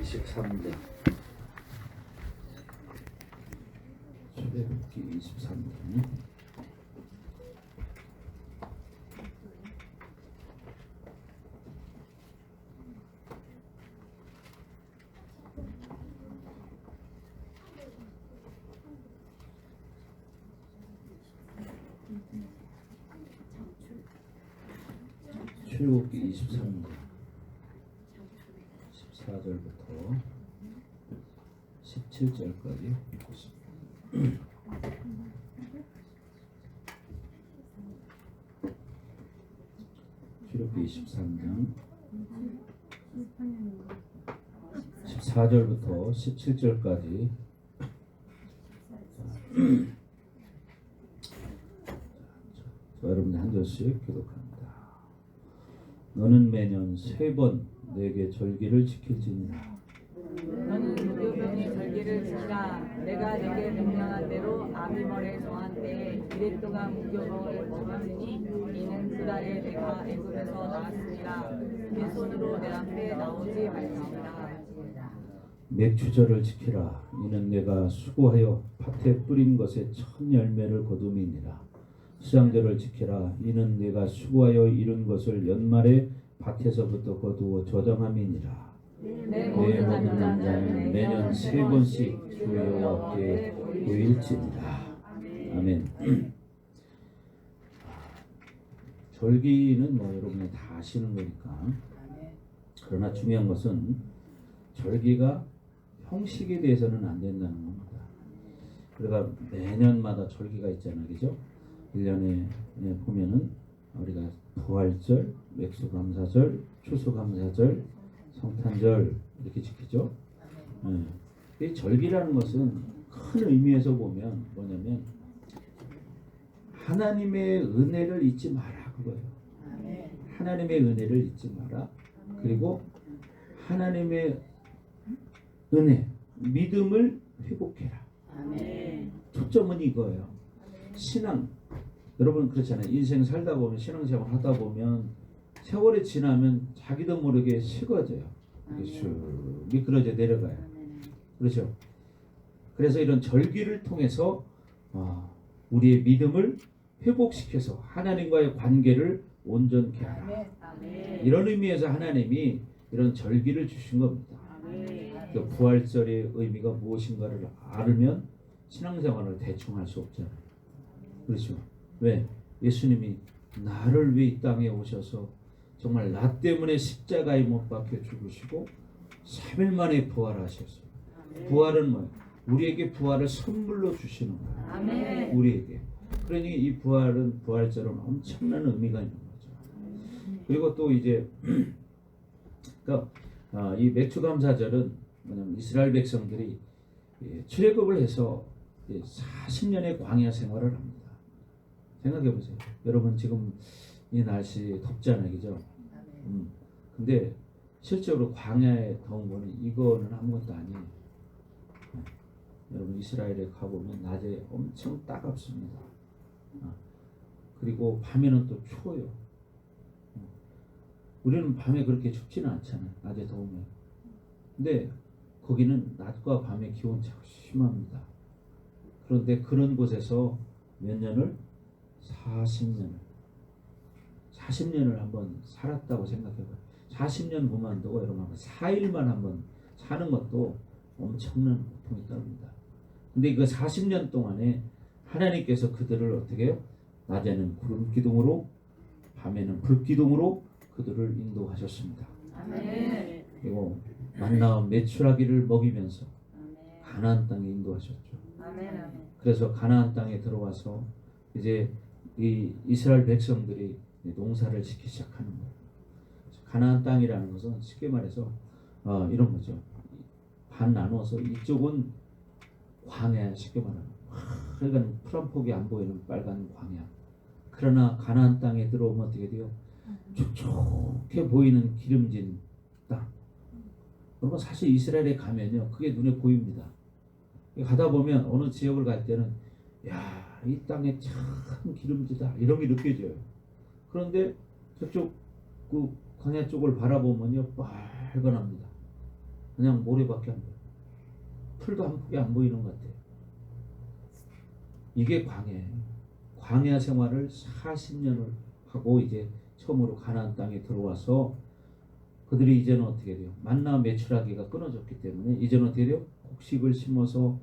23장 출애굽기 23장 출애굽기 23장 14절부터 17절까지 읽겠습니다. 출애굽기 23장 14절부터 17절까지 여러분들 한 절씩 교독합니다. 너는 매년 3번 내게 절기를 지킬지니라. 너는 무교병의 절기를 지키라. 내가 내게 명령한 대로 아비멀에 정한 때에 이랫동안 무교병을 지키니 이는 그 달에 내가 애굽에서 나왔으니라. 빈손으로 내 앞에 나오지 말지니라. 맥추절을 지키라. 이는 내가 수고하여 밭에 뿌린 것에 첫 열매를 거둠이니라. 수장절을 지키라. 이는 내가 수고하여 이룬 것을 연말에 밭에서부터 거두어 저장함이니라. 내 모든 남자는 매년 3번씩 주 여호와께 보일지니라. 아멘. 절기는 여러분이 다 아시는 거니까. 그러나 중요한 것은 절기가 형식에 대해서는 안 된다는 겁니다. 그러니까 매년마다 절기가 있잖아요, 그죠? 1년에 보면은 우리가 부활절, 맥수감사절, 추수감사절, 성탄절 이렇게 지키죠. 이 절기라는 것은 큰 의미에서 보면 뭐냐면 하나님의 은혜를 잊지 마라 그거예요. 하나님의 은혜를 잊지 마라. 그리고 하나님의 은혜, 믿음을 회복해라. 초점은 이거예요. 신앙. 여러분 그렇잖아요. 인생 살다 보면 신앙생활 하다 보면 세월이 지나면 자기도 모르게 식어져요. 쑥 미끄러져 내려가요. 그렇죠. 그래서 이런 절기를 통해서 우리의 믿음을 회복시켜서 하나님과의 관계를 온전케 하라. 이런 의미에서 하나님이 이런 절기를 주신 겁니다. 그 부활절의 의미가 무엇인가를 알으면 신앙생활을 대충 할 수 없잖아요. 그렇죠. 왜? 예수님이 나를 위해 이 땅에 오셔서 정말 나 때문에 십자가에 못 박혀 죽으시고 3일 만에 부활하셨어요. 부활은 뭐예요? 우리에게 부활을 선물로 주시는 거예요. 우리에게. 그러니 이 부활은 부활절은 엄청난 의미가 있는 거죠. 그리고 또 이제 그러니까 이 맥추감사절은 뭐냐면 이스라엘 백성들이 출애굽을 해서 40년의 광야 생활을 합니다. 생각해 보세요. 여러분 지금 이 날씨 덥잖아요, 그죠? 근데 실제로 광야에 더운 거는 이거는 아무것도 아니에요. 여러분 이스라엘에 가보면 낮에 엄청 따갑습니다. 그리고 밤에는 또 추워요. 우리는 밤에 그렇게 춥지는 않잖아요. 낮에 더우면. 근데 거기는 낮과 밤의 기온 차가 심합니다. 그런데 그런 곳에서 몇 년을? 40년을 한번 살았다고 생각해봐요. 40년 그만두고 여러분 4일만 한번 사는 것도 엄청난 고통이 따릅니다. 근데 그 40년 동안에 하나님께서 그들을 어떻게 해요? 낮에는 구름 기둥으로 밤에는 불 기둥으로 그들을 인도하셨습니다. 아멘. 그리고 만나와 메추라기를 먹이면서 가나안 땅에 인도하셨죠. 아멘. 그래서 가나안 땅에 들어와서 이제 이 이스라엘 백성들이 농사를 짓기 시작하는 거예요. 가나안 땅이라는 것은 쉽게 말해서 이런 거죠. 반 나눠서 이쪽은 광야, 쉽게 말하면 그러니까 풀 한 폭이 안 보이는 빨간 광야. 그러나 가나안 땅에 들어오면 어떻게 돼요? 촉촉해 보이는 기름진 땅. 여러분 사실 이스라엘에 가면요 그게 눈에 보입니다. 가다 보면 어느 지역을 갈 때는 야, 이 땅에 참 기름지다 이런 게 느껴져요. 그런데 저쪽 그 광야 쪽을 바라보면요 빨간합니다. 그냥 모래밖에 안 보여. 풀도 한 폭이 안 보이는 것 같아요. 이게 광야예요. 광야 생활을 40년을 하고 이제 처음으로 가나안 땅에 들어와서 그들이 이제는 어떻게 돼요? 만나 매출하기가 끊어졌기 때문에 이제는 어떻게 돼요? 곡식을 심어서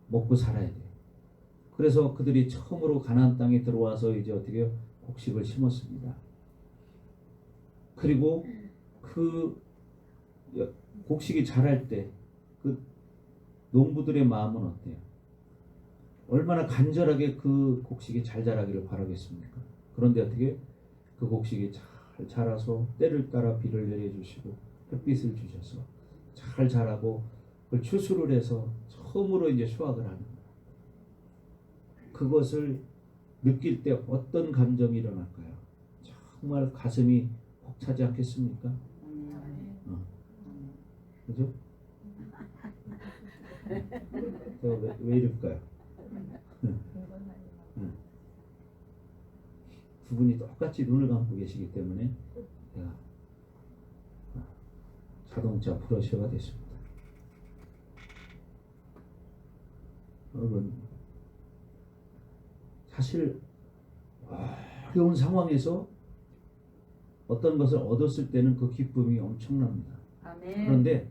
먹고 살아야 돼요. 그래서 그들이 처음으로 가나안 땅에 들어와서 이제 어떻게 해요? 곡식을 심었습니다. 그리고 그 곡식이 자랄 때 그 농부들의 마음은 어때요? 얼마나 간절하게 그 곡식이 잘 자라기를 바라겠습니까? 그런데 어떻게 그 곡식이 잘 자라서 때를 따라 비를 내려주시고 햇빛을 주셔서 잘 자라고 그걸 추수를 해서 처음으로 이제 수확을 하는 거예요. 그것을 느낄 때 어떤 감정이 일어날까요? 정말 가슴이 벅차지 않겠습니까? 그죠? 왜 이럴까요? 두 분이 똑같이 눈을 감고 계시기 때문에 내가 자동차 브러쉬가 됐습니다. 여러분, 사실 어려운 상황에서 어떤 것을 얻었을 때는 그 기쁨이 엄청납니다. 아멘. 그런데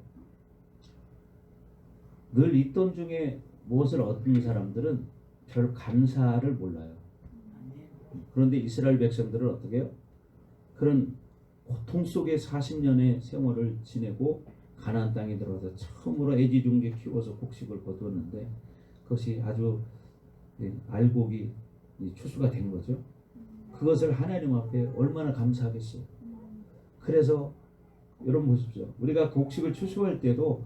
늘 있던 중에 무엇을 얻은 사람들은 별 감사를 몰라요. 그런데 이스라엘 백성들은 어떻게 해요? 그런 고통 속에 40년의 세월을 지내고 가나안 땅에 들어와서 처음으로 애지중지 키워서 곡식을 거두었는데 그것이 아주 알곡이 추수가 된 거죠. 그것을 하나님 앞에 얼마나 감사하겠어요. 그래서 여러분 보십시오. 우리가 곡식을 추수할 때도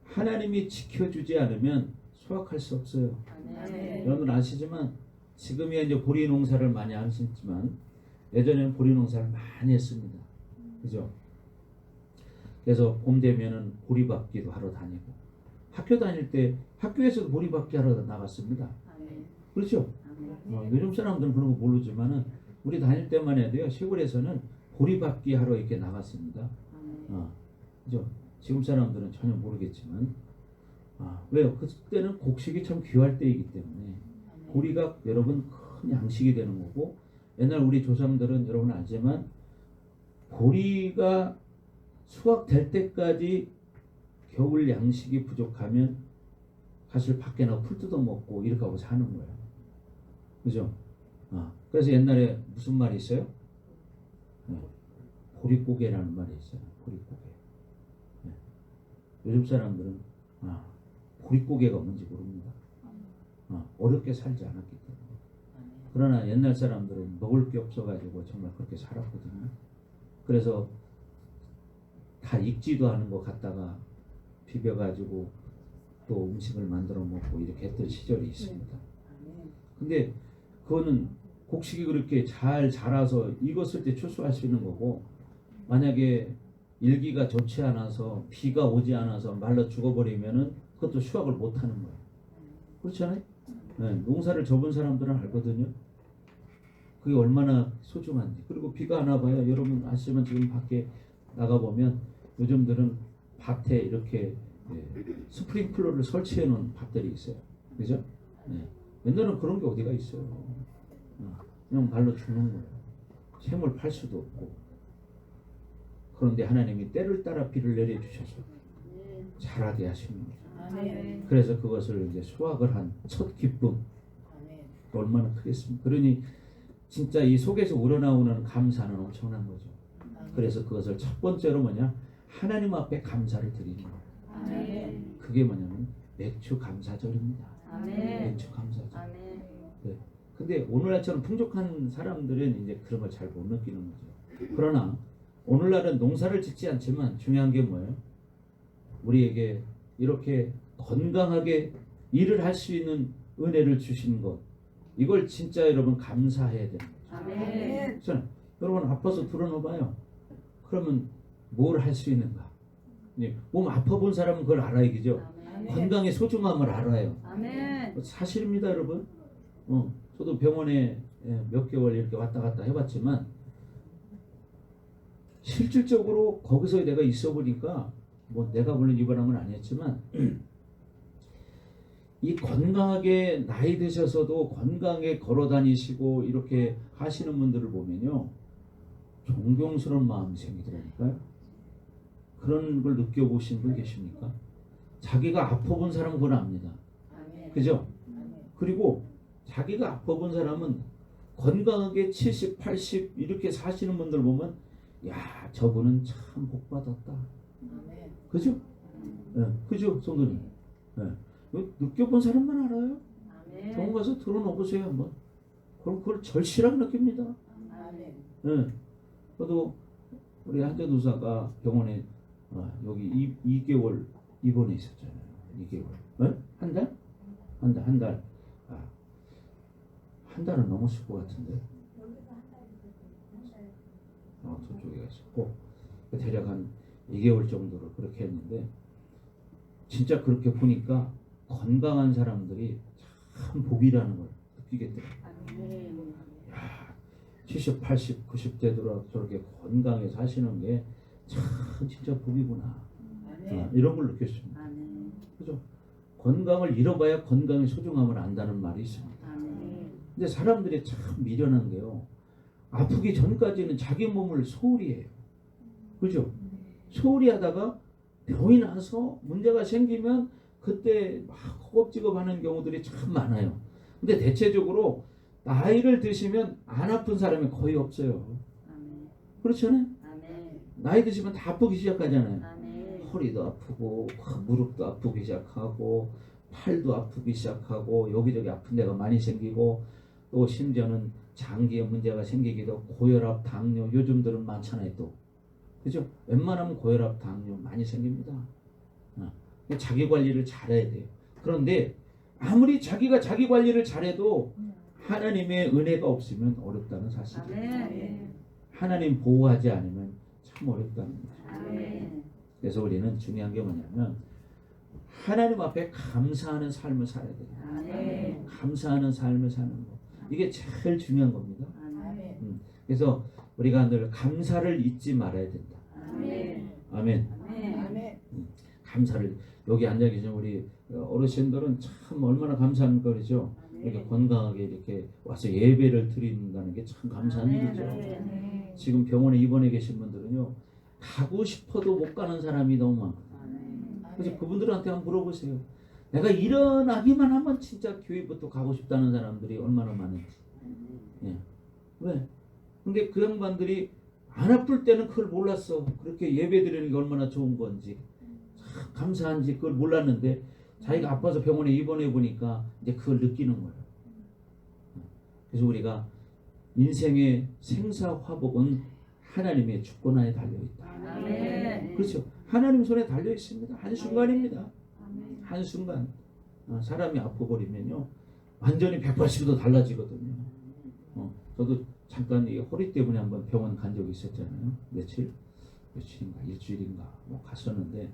하나님이 지켜주지 않으면 수확할 수 없어요. 아멘. 여러분 아시지만 지금이야 이제 보리 농사를 많이 안 심지만 예전에는 보리 농사를 많이 했습니다. 그죠? 그래서 봄 되면은 보리밥기도 하러 다니고 학교 다닐 때 학교에서도 보리밥기 하러 나갔습니다. 아멘. 그렇죠? 아멘. 요즘 사람들은 그런 거 모르지만은 우리 다닐 때만 해도요 시골에서는 보리밥기 하러 이렇게 나갔습니다. 아멘. 그죠? 지금 사람들은 전혀 모르겠지만 왜요? 그때는 곡식이 참 귀할 때이기 때문에 보리가 여러분 큰 양식이 되는 거고 옛날 우리 조상들은 여러분 알지만 보리가 수확될 때까지 겨울 양식이 부족하면 사실 밖에 나가 풀 뜯어 먹고 이렇게 하고 사는 거예요. 그죠? 그래서 옛날에 무슨 말이 있어요? 보릿고개라는 말이 있어요. 보릿고개. 요즘 사람들은 보릿고개가 뭔지 모릅니다. 어렵게 살지 않았기 때문에. 그러나 옛날 사람들은 먹을 게 없어가지고 정말 그렇게 살았거든요. 그래서 다 익지도 않은 거 갖다가 비벼가지고 또 음식을 만들어 먹고 이렇게 했던 시절이 있습니다. 근데 그거는 곡식이 그렇게 잘 자라서 익었을 때 추수할 수 있는 거고 만약에 일기가 좋지 않아서 비가 오지 않아서 말라 죽어버리면은 그것도 수확을 못 하는 거예요. 그렇잖아요? 네, 농사를 접은 사람들은 알거든요. 그게 얼마나 소중한지. 그리고 비가 안 와봐요. 여러분 아시지만 지금 밖에 나가보면 요즘들은 밭에 이렇게 스프링클러를 설치해 놓은 밭들이 있어요. 그죠? 네. 옛날에는 그런 게 어디가 있어요. 그냥 말로 죽는 거예요. 샘을 팔 수도 없고. 그런데 하나님이 때를 따라 비를 내려주셔서 자라게 하시는 거죠. 아멘. 그래서 그것을 이제 수확을 한 첫 기쁨 얼마나 크겠습니까? 그러니 진짜 이 속에서 우러나오는 감사는 엄청난 거죠. 그래서 그것을 첫 번째로 뭐냐? 하나님 앞에 감사를 드리는 거예요. 아멘. 그게 뭐냐면 매추 감사절입니다. 아멘. 매추 감사절. 아멘. 네. 근데 오늘날처럼 풍족한 사람들은 이제 그런 걸 잘 못 느끼는 거죠. 그러나 오늘날은 농사를 짓지 않지만 중요한 게 뭐예요? 우리에게 이렇게 건강하게 일을 할 수 있는 은혜를 주신 것 이걸 진짜 여러분 감사해야 되는 거죠. 아멘. 그렇잖아요. 여러분 아파서 들어놓아봐요. 그러면 뭘 할 수 있는가? 몸 아파본 사람은 그걸 알아야 그죠? 아멘. 건강의 소중함을 알아요. 아멘. 사실입니다 여러분. 저도 병원에 몇 개월 이렇게 왔다 갔다 해봤지만 실질적으로 거기서 내가 있어 보니까 뭐 내가 물론 이번한 건 아니었지만 이 건강하게 나이 드셔서도 건강하게 걸어 다니시고 이렇게 하시는 분들을 보면요 존경스러운 마음이 생기더라니까요. 그런 걸 느껴보신 분 계십니까? 자기가 아파본 사람은 그걸 압니다. 그죠? 그리고 자기가 아파본 사람은 건강하게 70, 80 이렇게 사시는 분들 보면 야 저분은 참 복받았다. 그죠? 예, 그죠 성도님? 예. 느껴본 사람만 알아요. 병원 가서 들어놓으세요 한번. 그럼 그걸 절실하게 느낍니다. 예. 저도 우리 한전도사가 병원에 여기 2개월 입원해 있었잖아요. 2개월. 예? 한 달? 한 달. 한 달은 넘었을 것 같은데. 저쪽에 있었고 대략 한 2개월 정도로 그렇게 했는데 진짜 그렇게 보니까 건강한 사람들이 참 복이라는 걸 느끼겠더라고요. 야, 70, 80, 90대 들어 저렇게 건강해 사시는 게 참 진짜 복이구나. 이런 걸 느꼈습니다. 그죠? 건강을 잃어봐야 건강의 소중함을 안다는 말이 있습니다. 근데 사람들이 참 미련한 게요. 아프기 전까지는 자기 몸을 소홀히 해요. 그죠? 소홀히 하다가 병이 나서 문제가 생기면 그때 막 허겁지겁 하는 경우들이 참 많아요. 근데 대체적으로 나이를 드시면 안 아픈 사람이 거의 없어요. 그렇잖아요? 나이 드시면 다 아프기 시작하잖아요. 허리도 아프고 무릎도 아프기 시작하고 팔도 아프기 시작하고 여기저기 아픈 데가 많이 생기고 또 심지어는 장기에 문제가 생기기도 고혈압, 당뇨 요즘들은 많잖아요 또. 그죠? 웬만하면 고혈압, 당뇨 많이 생깁니다. 자기 관리를 잘해야 돼요. 그런데 아무리 자기가 자기 관리를 잘해도 하나님의 은혜가 없으면 어렵다는 사실이에요. 하나님 보호하지 않으면 참 어렵다는 거죠. 그래서 우리는 중요한 게 뭐냐면 하나님 앞에 감사하는 삶을 살아야 돼요. 감사하는 삶을 사는 거. 이게 제일 중요한 겁니다. 그래서 우리가 늘 감사를 잊지 말아야 된다. 아멘. 감사를 여기 앉아 계신 우리 어르신들은 참 얼마나 감사한 거죠. 이렇게 건강하게 이렇게 와서 예배를 드린다는 게 참 감사한 일이죠. 지금 병원에 입원해 계신 분들은요 가고 싶어도 못 가는 사람이 너무 많거든요. 그래서 그분들한테 한번 물어보세요. 내가 일어나기만 하면 진짜 교회부터 가고 싶다는 사람들이 얼마나 많은지. 예. 왜? 근데 그 양반들이 안 아플 때는 그걸 몰랐어. 그렇게 예배 드리는 게 얼마나 좋은 건지 참 감사한지 그걸 몰랐는데 자기가 아파서 병원에 입원해 보니까 이제 그걸 느끼는 거예요. 그래서 우리가 인생의 생사화복은 하나님의 주권하에 달려 있다. 그렇죠. 하나님 손에 달려 있습니다. 한순간입니다. 한순간 사람이 아파버리면요 완전히 180도 달라지거든요. 저도 잠깐 이 허리 때문에 한번 병원 간 적이 있었잖아요. 며칠인가 일주일인가 뭐 갔었는데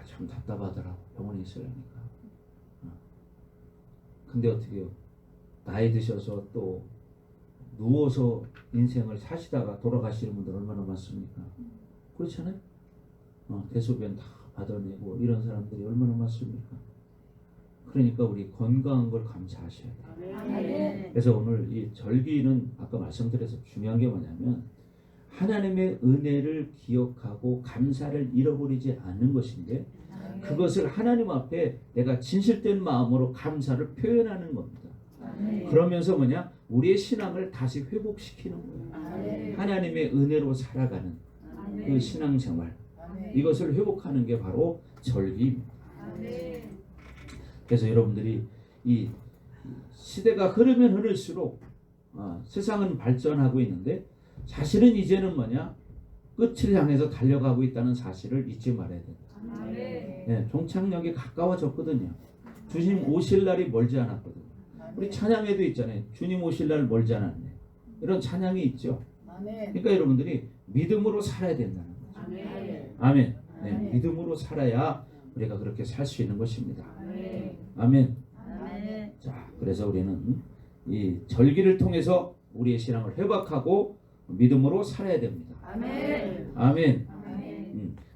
참 답답하더라고 병원에 있으려니까. 근데 어떻게 해요? 나이 드셔서 또 누워서 인생을 사시다가 돌아가시는 분들 얼마나 많습니까? 그렇잖아요? 대소변 다 받아내고 이런 사람들이 얼마나 많습니까? 그러니까 우리 건강한 걸 감사하셔야 돼요. 그래서 오늘 이 절기는 아까 말씀드려서 중요한 게 뭐냐면 하나님의 은혜를 기억하고 감사를 잃어버리지 않는 것인데 그것을 하나님 앞에 내가 진실된 마음으로 감사를 표현하는 겁니다. 그러면서 뭐냐? 우리의 신앙을 다시 회복시키는 거예요. 하나님의 은혜로 살아가는 그 신앙생활 이것을 회복하는 게 바로 절기입니다. 그래서 여러분들이 이 시대가 흐르면 흐를수록 세상은 발전하고 있는데 사실은 이제는 뭐냐? 끝을 향해서 달려가고 있다는 사실을 잊지 말아야 된다. 네, 종착역이 가까워졌거든요. 주님 오실 날이 멀지 않았거든요. 우리 찬양에도 있잖아요. 주님 오실 날 멀지 않았네. 이런 찬양이 있죠. 그러니까 여러분들이 믿음으로 살아야 된다는 거죠. 아멘. 네, 믿음으로 살아야 우리가 그렇게 살 수 있는 것입니다. 아멘. 자, 그래서 우리는 이 절기를 통해서 우리의 신앙을 회복하고 믿음으로 살아야 됩니다. 아멘.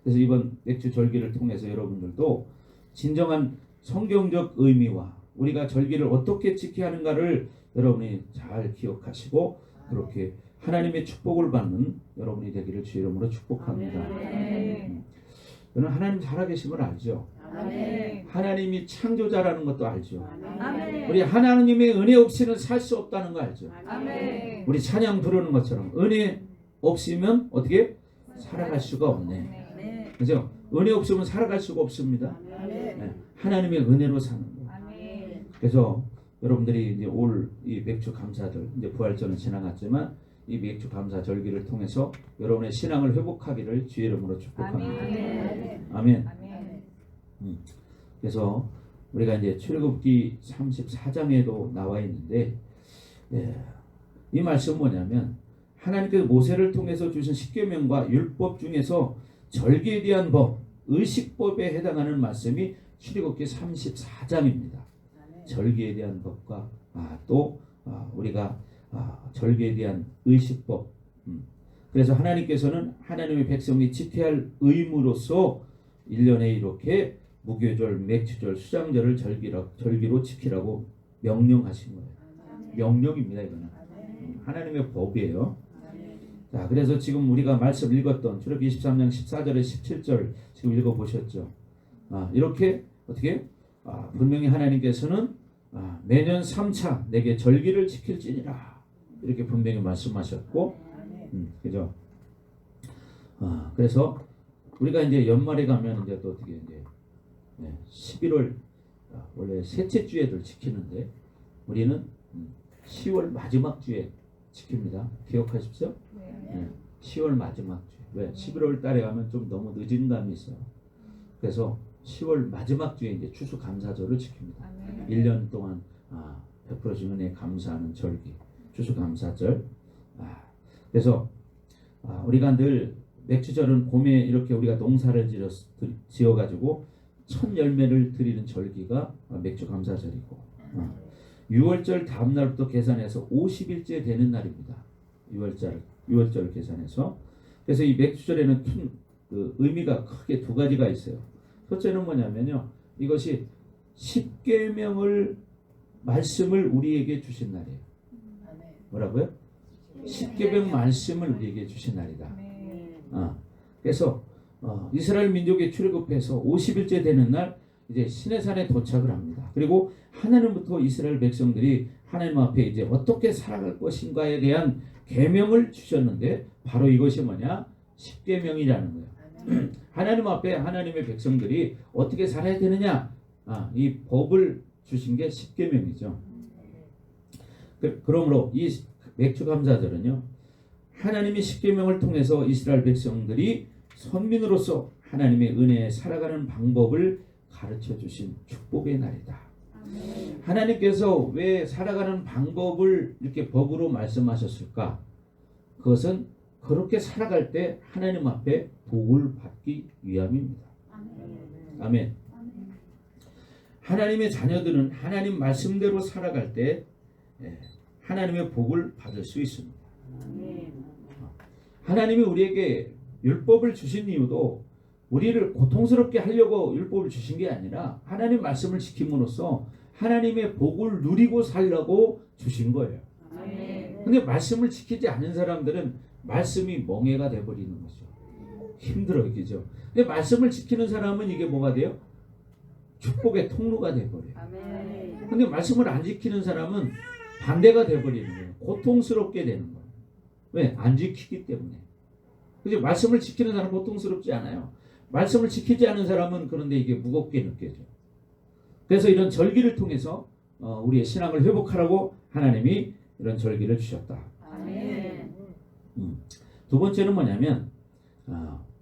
그래서 이번 맥주 절기를 통해서 여러분들도 진정한 성경적 의미와 우리가 절기를 어떻게 지켜야 하는가를 여러분이 잘 기억하시고 그렇게 하나님의 축복을 받는 여러분이 되기를 주 이름으로 축복합니다. 저는 하나님 살아계심을 알죠. 아멘. 하나님이 창조자라는 것도 알죠. 아멘. 우리 하나님의 은혜 없이는 살 수 없다는 거 알죠. 아멘. 우리 찬양 부르는 것처럼 은혜 없으면 어떻게 살아갈 수가 없네. 그죠? 은혜 없으면 살아갈 수가 없습니다. 네. 하나님의 은혜로 사는 거. 아멘. 그래서 여러분들이 이제 올 이 맥주 감사절 이제 부활절은 지나갔지만 이 맥주 감사 절기를 통해서 여러분의 신앙을 회복하기를 주의 이름으로 축복합니다. 아멘. 아멘. 아멘. 그래서 우리가 이제 출애굽기 34장에도 나와 있는데 이 말씀은 뭐냐면 하나님께서 모세를 통해서 주신 십계명과 율법 중에서 절기에 대한 법, 의식법에 해당하는 말씀이 출애굽기 34장입니다. 절기에 대한 법과 또 우리가 절기에 대한 의식법. 그래서 하나님께서는 하나님의 백성이 지켜야 할 의무로서 1년에 이렇게 무교절, 맥주절, 수장절을 절기로 지키라고 명령하신 거예요. 명령입니다. 이거는 하나님의 법이에요. 자, 그래서 지금 우리가 말씀 읽었던 출애굽기 23장 14절에 17절 지금 읽어보셨죠. 이렇게 어떻게 분명히 하나님께서는 매년 3차 내게 절기를 지킬지니라 이렇게 분명히 말씀하셨고, 그죠? 그래서 우리가 이제 연말에 가면 이제 또 어떻게 이제 11월 원래 셋째 주에들 지키는데 우리는 10월 마지막 주에 지킵니다. 기억하십시오? 네. 10월 마지막 주. 왜? 11월 달에 가면 좀 너무 늦은 감이 있어요. 그래서 10월 마지막 주에 이제 추수감사절을 지킵니다. 1년 동안 베풀어진 은혜에 감사하는 절기, 추수감사절. 그래서 우리가 늘 맥주절은 봄에 이렇게 우리가 농사를 지어가지고 첫 열매를 드리는 절기가 맥주감사절이고 6월절 다음 날부터 계산해서 50일째 되는 날입니다. 6월절 계산해서. 그래서 이 맥주절에는 큰 의미가 크게 두 가지가 있어요. 첫째는 뭐냐면요. 이것이 십계명을 말씀을 우리에게 주신 날이에요. 뭐라고요? 십계명 말씀을 우리에게 주신 날이다. 그래서 이스라엘 민족의 출애굽해서 50일째 되는 날 이제 시내산에 도착을 합니다. 그리고 하나님부터 이스라엘 백성들이 하나님 앞에 이제 어떻게 살아갈 것인가에 대한 계명을 주셨는데 바로 이것이 뭐냐? 십계명이라는 거예요. 하나님 앞에 하나님의 백성들이 어떻게 살아야 되느냐? 이 법을 주신 게 십계명이죠. 그러므로 이 맥주감사절은요. 하나님의 십계명을 통해서 이스라엘 백성들이 선민으로서 하나님의 은혜에 살아가는 방법을 가르쳐 주신 축복의 날이다. 하나님께서 왜 살아가는 방법을 이렇게 법으로 말씀하셨을까? 그것은 그렇게 살아갈 때 하나님 앞에 복을 받기 위함입니다. 아멘. 하나님의 자녀들은 하나님 말씀대로 살아갈 때 하나님의 복을 받을 수 있습니다. 하나님이 우리에게 율법을 주신 이유도 우리를 고통스럽게 하려고 율법을 주신 게 아니라 하나님 말씀을 지킴으로써 하나님의 복을 누리고 살려고 주신 거예요. 근데 말씀을 지키지 않은 사람들은 말씀이 멍해가 돼버리는 거죠. 힘들어요. 그죠? 근데 말씀을 지키는 사람은 이게 뭐가 돼요? 축복의 통로가 돼버려요. 근데 말씀을 안 지키는 사람은 반대가 돼버리는 거예요. 고통스럽게 되는 거예요. 왜? 안 지키기 때문에. 그죠? 말씀을 지키는 사람은 고통스럽지 않아요. 말씀을 지키지 않은 사람은 그런데 이게 무겁게 느껴져요. 그래서 이런 절기를 통해서 우리의 신앙을 회복하라고 하나님이 이런 절기를 주셨다. 두 번째는 뭐냐면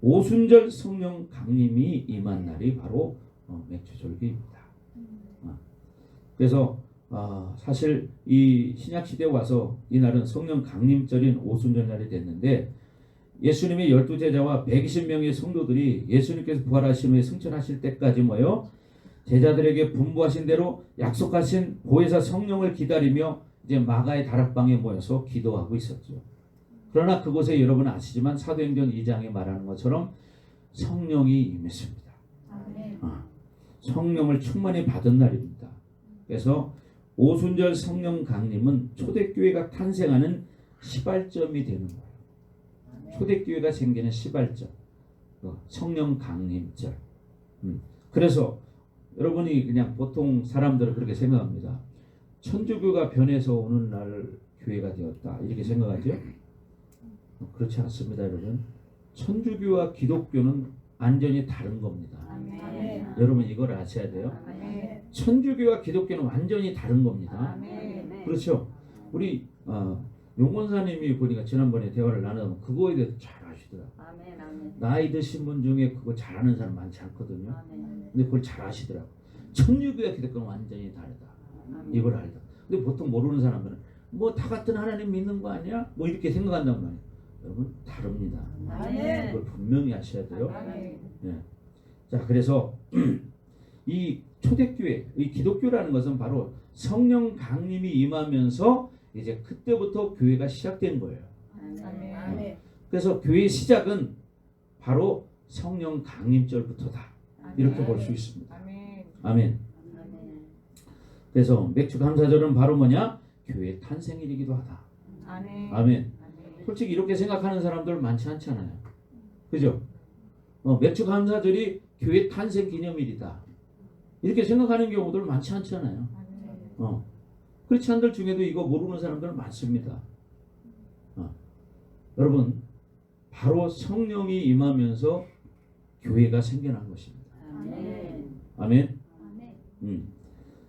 오순절 성령 강림이 임한 날이 바로 맥주절기입니다. 그래서 사실 이 신약시대에 와서 이 날은 성령 강림절인 오순절날이 됐는데 예수님의 12제자와 120명의 성도들이 예수님께서 부활하신 후에 승천하실 때까지 뭐요? 제자들에게 분부하신 대로 약속하신 보혜사 성령을 기다리며 이제 마가의 다락방에 모여서 기도하고 있었죠. 그러나 그곳에 여러분 아시지만 사도행전 2장에 말하는 것처럼 성령이 임했습니다. 아멘. 성령을 충만히 받은 날입니다. 그래서 오순절 성령 강림은 초대교회가 탄생하는 시발점이 되는 거예요. 초대교회가 생기는 시발점, 성령 강림절. 그래서 여러분이 그냥 보통 사람들은 그렇게 생각합니다. 천주교가 변해서 오는 날 교회가 되었다 이렇게 생각하죠? 그렇지 않습니다, 여러분. 천주교와 기독교는 완전히 다른 겁니다. 아멘. 여러분 이걸 아셔야 돼요. 아멘. 천주교와 기독교는 완전히 다른 겁니다. 아멘. 그렇죠? 우리 용권사님이 보니까 지난번에 대화를 나누면 그거에 대해서 잘 아시더라고요. 아멘. 아멘. 나이 드신 분 중에 그거 잘하는 사람 많지 않거든요. 아멘. 근데 그걸 잘 아시더라고요. 천주교와 기독교는 완전히 다르다. 이걸 알다. 근데 보통 모르는 사람들은 뭐 다 같은 하나님 믿는 거 아니야? 뭐 이렇게 생각한단 말이에요. 여러분 다릅니다. 아멘. 그걸 분명히 아셔야 돼요. 아멘. 네. 자, 그래서 이 초대교회, 이 기독교라는 것은 바로 성령 강림이 임하면서 이제 그때부터 교회가 시작된 거예요. 아멘. 아멘. 그래서 교회의 시작은 바로 성령 강림절부터다. 이렇게 볼 수 있습니다. 아멘. 아멘. 그래서 맥주 감사절은 바로 뭐냐? 교회 탄생일이기도 하다. 아멘. 아멘. 솔직히 이렇게 생각하는 사람들 많지 않잖아요. 그죠? 맥주 감사절이 교회 탄생 기념일이다. 이렇게 생각하는 경우들 많지 않잖아요. 크리스찬들 중에도 이거 모르는 사람들 많습니다. 여러분, 바로 성령이 임하면서 교회가 생겨난 것입니다. 아멘.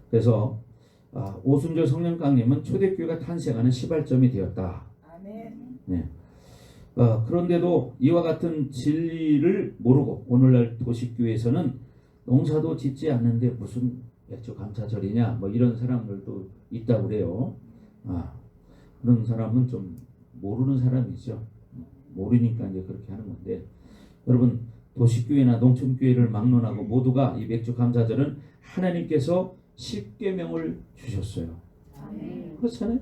그래서 오순절 성령 강림은 초대교회가 탄생하는 시발점이 되었다. 아멘. 네. 그런데도 이와 같은 진리를 모르고 오늘날 도시교회에서는 농사도 짓지 않는데 무슨 맥주 감사절이냐 뭐 이런 사람들도 있다고 그래요. 그런 사람은 좀 모르는 사람이죠. 모르니까 이제 그렇게 하는 건데, 여러분 도시교회나 농촌교회를 막론하고 모두가 이 맥주 감사절은 하나님께서 십계명을 주셨어요. 아멘. 그렇잖아요.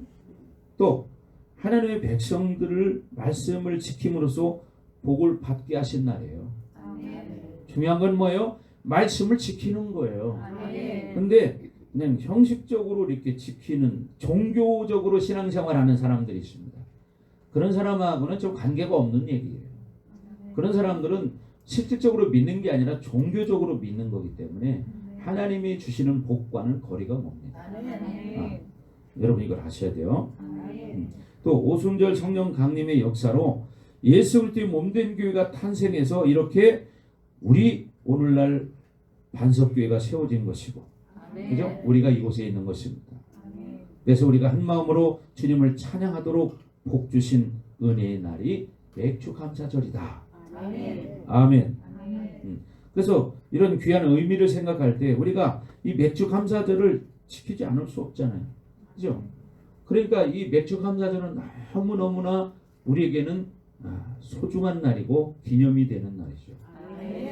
또 하나님의 백성들을 말씀을 지킴으로써 복을 받게 하신 날이에요. 아멘. 중요한 건 뭐예요? 말씀을 지키는 거예요. 아멘. 근데 그냥 형식적으로 이렇게 지키는, 종교적으로 신앙생활하는 사람들이 있습니다. 그런 사람하고는 좀 관계가 없는 얘기예요. 그런 사람들은 실질적으로 믿는 게 아니라 종교적으로 믿는 거기 때문에 하나님이 주시는 복과는 거리가 멉니다. 아멘. 여러분 이걸 아셔야 돼요. 아멘. 또 오순절 성령 강림의 역사로 예수 그리스도의 몸된 교회가 탄생해서 이렇게 우리 오늘날 반석교회가 세워진 것이고, 그죠? 우리가 이곳에 있는 것입니다. 그래서 우리가 한 마음으로 주님을 찬양하도록 복 주신 은혜의 날이 맥주 감사절이다. 아멘. 아멘. 그래서 이런 귀한 의미를 생각할 때 우리가 이 맥주 감사절을 지키지 않을 수 없잖아요. 그죠? 그러니까 이 맥주 감사절은 너무너무나 우리에게는 소중한 날이고 기념이 되는 날이죠.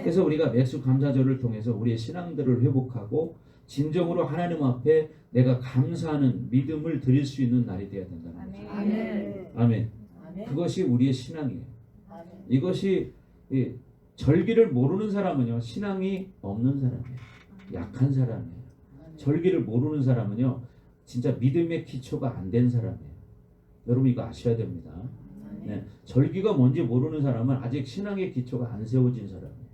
그래서 우리가 맥주 감사절을 통해서 우리의 신앙들을 회복하고 진정으로 하나님 앞에 내가 감사하는 믿음을 드릴 수 있는 날이 되어야 된다는 거죠. 아멘. 아멘. 아멘. 그것이 우리의 신앙이에요. 아멘. 이것이 절기를 모르는 사람은요, 신앙이 없는 사람이에요. 약한 사람이에요. 절기를 모르는 사람은요, 진짜 믿음의 기초가 안 된 사람이에요. 여러분 이거 아셔야 됩니다. 네, 절기가 뭔지 모르는 사람은 아직 신앙의 기초가 안 세워진 사람이에요.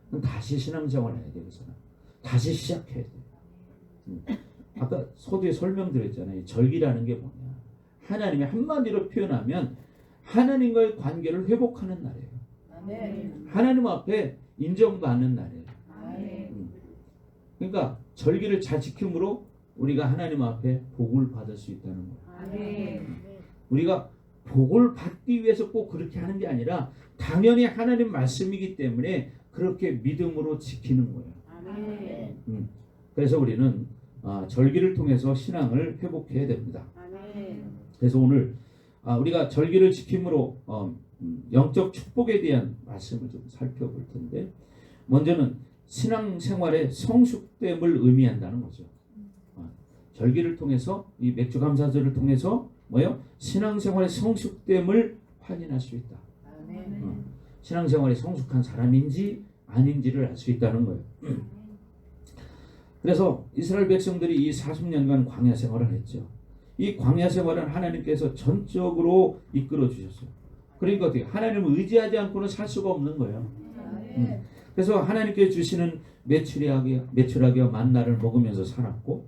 그럼 다시 신앙생활을 해야 돼요. 그 사람. 다시 시작해야 돼요. 아까 서두에 설명드렸잖아요. 절기라는 게 뭐냐. 하나님이 한마디로 표현하면 하나님과의 관계를 회복하는 날이에요. 아멘. 하나님 앞에 인정받는 날이에요. 아멘. 그러니까 절기를 잘 지킴으로 우리가 하나님 앞에 복을 받을 수 있다는 거예요. 아멘. 우리가 복을 받기 위해서 꼭 그렇게 하는 게 아니라 당연히 하나님 말씀이기 때문에 그렇게 믿음으로 지키는 거예요. 아멘. 그래서 우리는 절기를 통해서 신앙을 회복해야 됩니다. 아멘. 그래서 오늘 우리가 절기를 지킴으로 영적 축복에 대한 말씀을 좀 살펴볼 텐데, 먼저는 신앙생활의 성숙됨을 의미한다는 거죠. 절기를 통해서, 이 맥주 감사절을 통해서 뭐요? 신앙생활의 성숙됨을 확인할 수 있다. 아멘. 신앙생활이 성숙한 사람인지 아닌지를 알 수 있다는 거예요. 그래서 이스라엘 백성들이 이 40년간 광야 생활을 했죠. 이 광야 생활은 하나님께서 전적으로 이끌어 주셨어요. 그러니까 어떻게 하나님을 의지하지 않고는 살 수가 없는 거예요. 그래서 하나님께 주시는 메추라기와 만나를 먹으면서 살았고,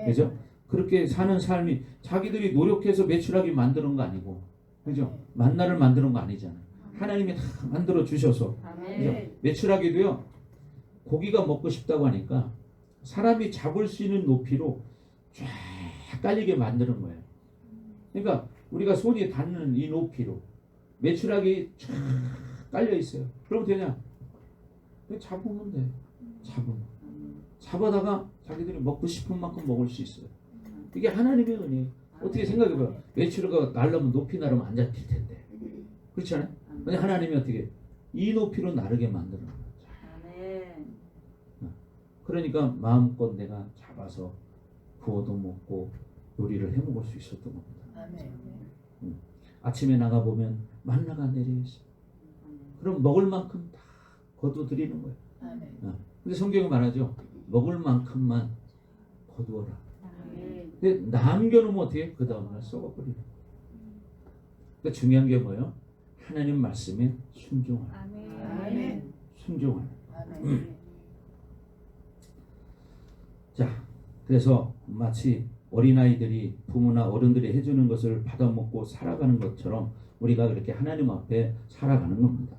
그죠? 그렇게 사는 삶이 자기들이 노력해서 메추라기 만드는 거 아니고, 그죠? 만나를 만드는 거 아니잖아요. 하나님이 다 만들어 주셔서, 그죠? 메추라기도요, 고기가 먹고 싶다고 하니까 사람이 잡을 수 있는 높이로 쫙 깔리게 만드는 거예요. 그러니까 우리가 손이 닿는 이 높이로 메추라기 쫙 깔려 있어요. 그럼 되냐? 잡으면 돼. 잡아다가 자기들이 먹고 싶은 만큼 먹을 수 있어요. 이게 하나님의 은혜. 어떻게 생각해봐요. 메추라기가 날려면 높이 나르면 안 잡힐 텐데. 그렇지 않아요? 근데 하나님이 어떻게 이 높이로 나르게 만드는 거예요. 그러니까 마음껏 내가 잡아서 구워도 먹고 요리를 해 먹을 수 있었던 겁니다. 아침에 나가 보면 만나가 내려 있어. 그럼 먹을 만큼 다 거둬 드리는 거예요. 근데 성경이 말하죠. 먹을 만큼만 거두어라. 근데 남겨놓으면 어떻게 그 다음날 썩어버리는. 그러니까 중요한 게 뭐예요? 하나님 말씀에 순종하라. 순종하라. 자, 그래서 마치 어린아이들이 부모나 어른들이 해주는 것을 받아먹고 살아가는 것처럼 우리가 그렇게 하나님 앞에 살아가는 겁니다.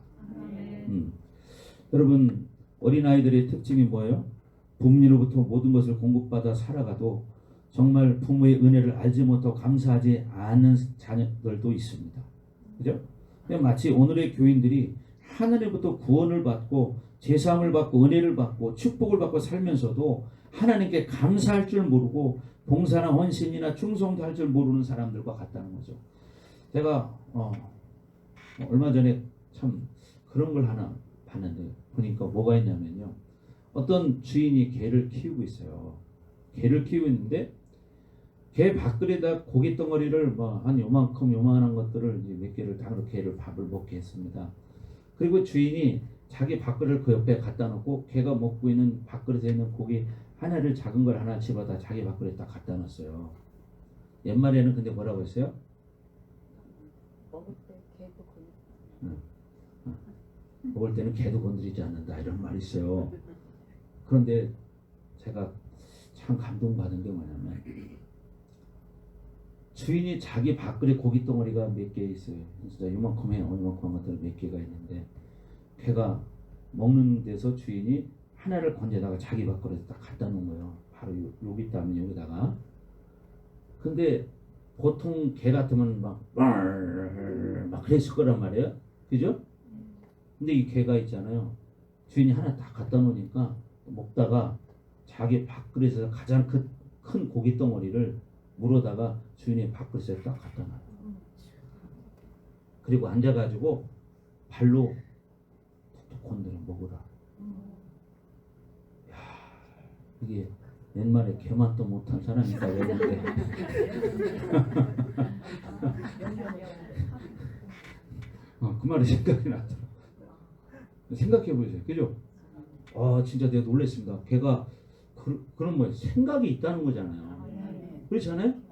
여러분, 어린아이들의 특징이 뭐예요? 부모님으로부터 모든 것을 공급받아 살아가도 정말 부모의 은혜를 알지 못하고 감사하지 않은 자녀들도 있습니다. 그죠? 마치 오늘의 교인들이 하나님부터 구원을 받고 제사함을 받고 은혜를 받고 축복을 받고 살면서도 하나님께 감사할 줄 모르고 봉사나 헌신이나 충성도 할 줄 모르는 사람들과 같다는 거죠. 제가 얼마 전에 참 그런 걸 하나 봤는데 보니까 뭐가 있냐면요. 어떤 주인이 개를 키우고 있어요. 개를 키우고 있는데 개 밥그릇에다 고기 덩어리를 한 요만한 것들을 이제 몇 개를 다 개를 밥을 먹게 했습니다. 그리고 주인이 자기 밥그릇을 그 옆에 갖다 놓고 개가 먹고 있는 밥그릇에 있는 고기 하나를 작은 걸 하나 집어다 자기 밥그릇에 딱 갖다 놨어요. 옛말에는 근데 뭐라고 했어요? 먹을 때는 개도 건드리지 않는다 이런 말이 있어요. 그런데 제가 참 감동받은 게 뭐냐면 주인이 자기 밥그릇 고기 덩어리가 몇 개 있어요. 진짜 이만큼의 것들 몇 개가 있는데 개가 먹는 데서 주인이 하나를 건져다가 자기 밥그릇에 딱 갖다 놓은 거예요. 바로 여기 있다면 여기다가. 근데 보통 개 같으면 막 그랬을 거란 말이에요. 그죠? 근데 이 개가 있잖아요. 주인이 하나 딱 갖다 놓으니까 먹다가 자기 밥그릇에서 가장 큰 고기 덩어리를 물어다가 주인의 밥그릇에 딱 갖다 놔요. 그리고 앉아가지고 발로 툭툭 건드려 먹으라. 야, 이게 옛말에 개맛도 못한 사람이다 그랬는데 그 말이 생각이 나더라고요. 생각해 보세요. 그죠? 진짜 내가 놀랐습니다. 걔가 그런 뭐예요? 생각이 있다는 거잖아요. 그렇지 않아요?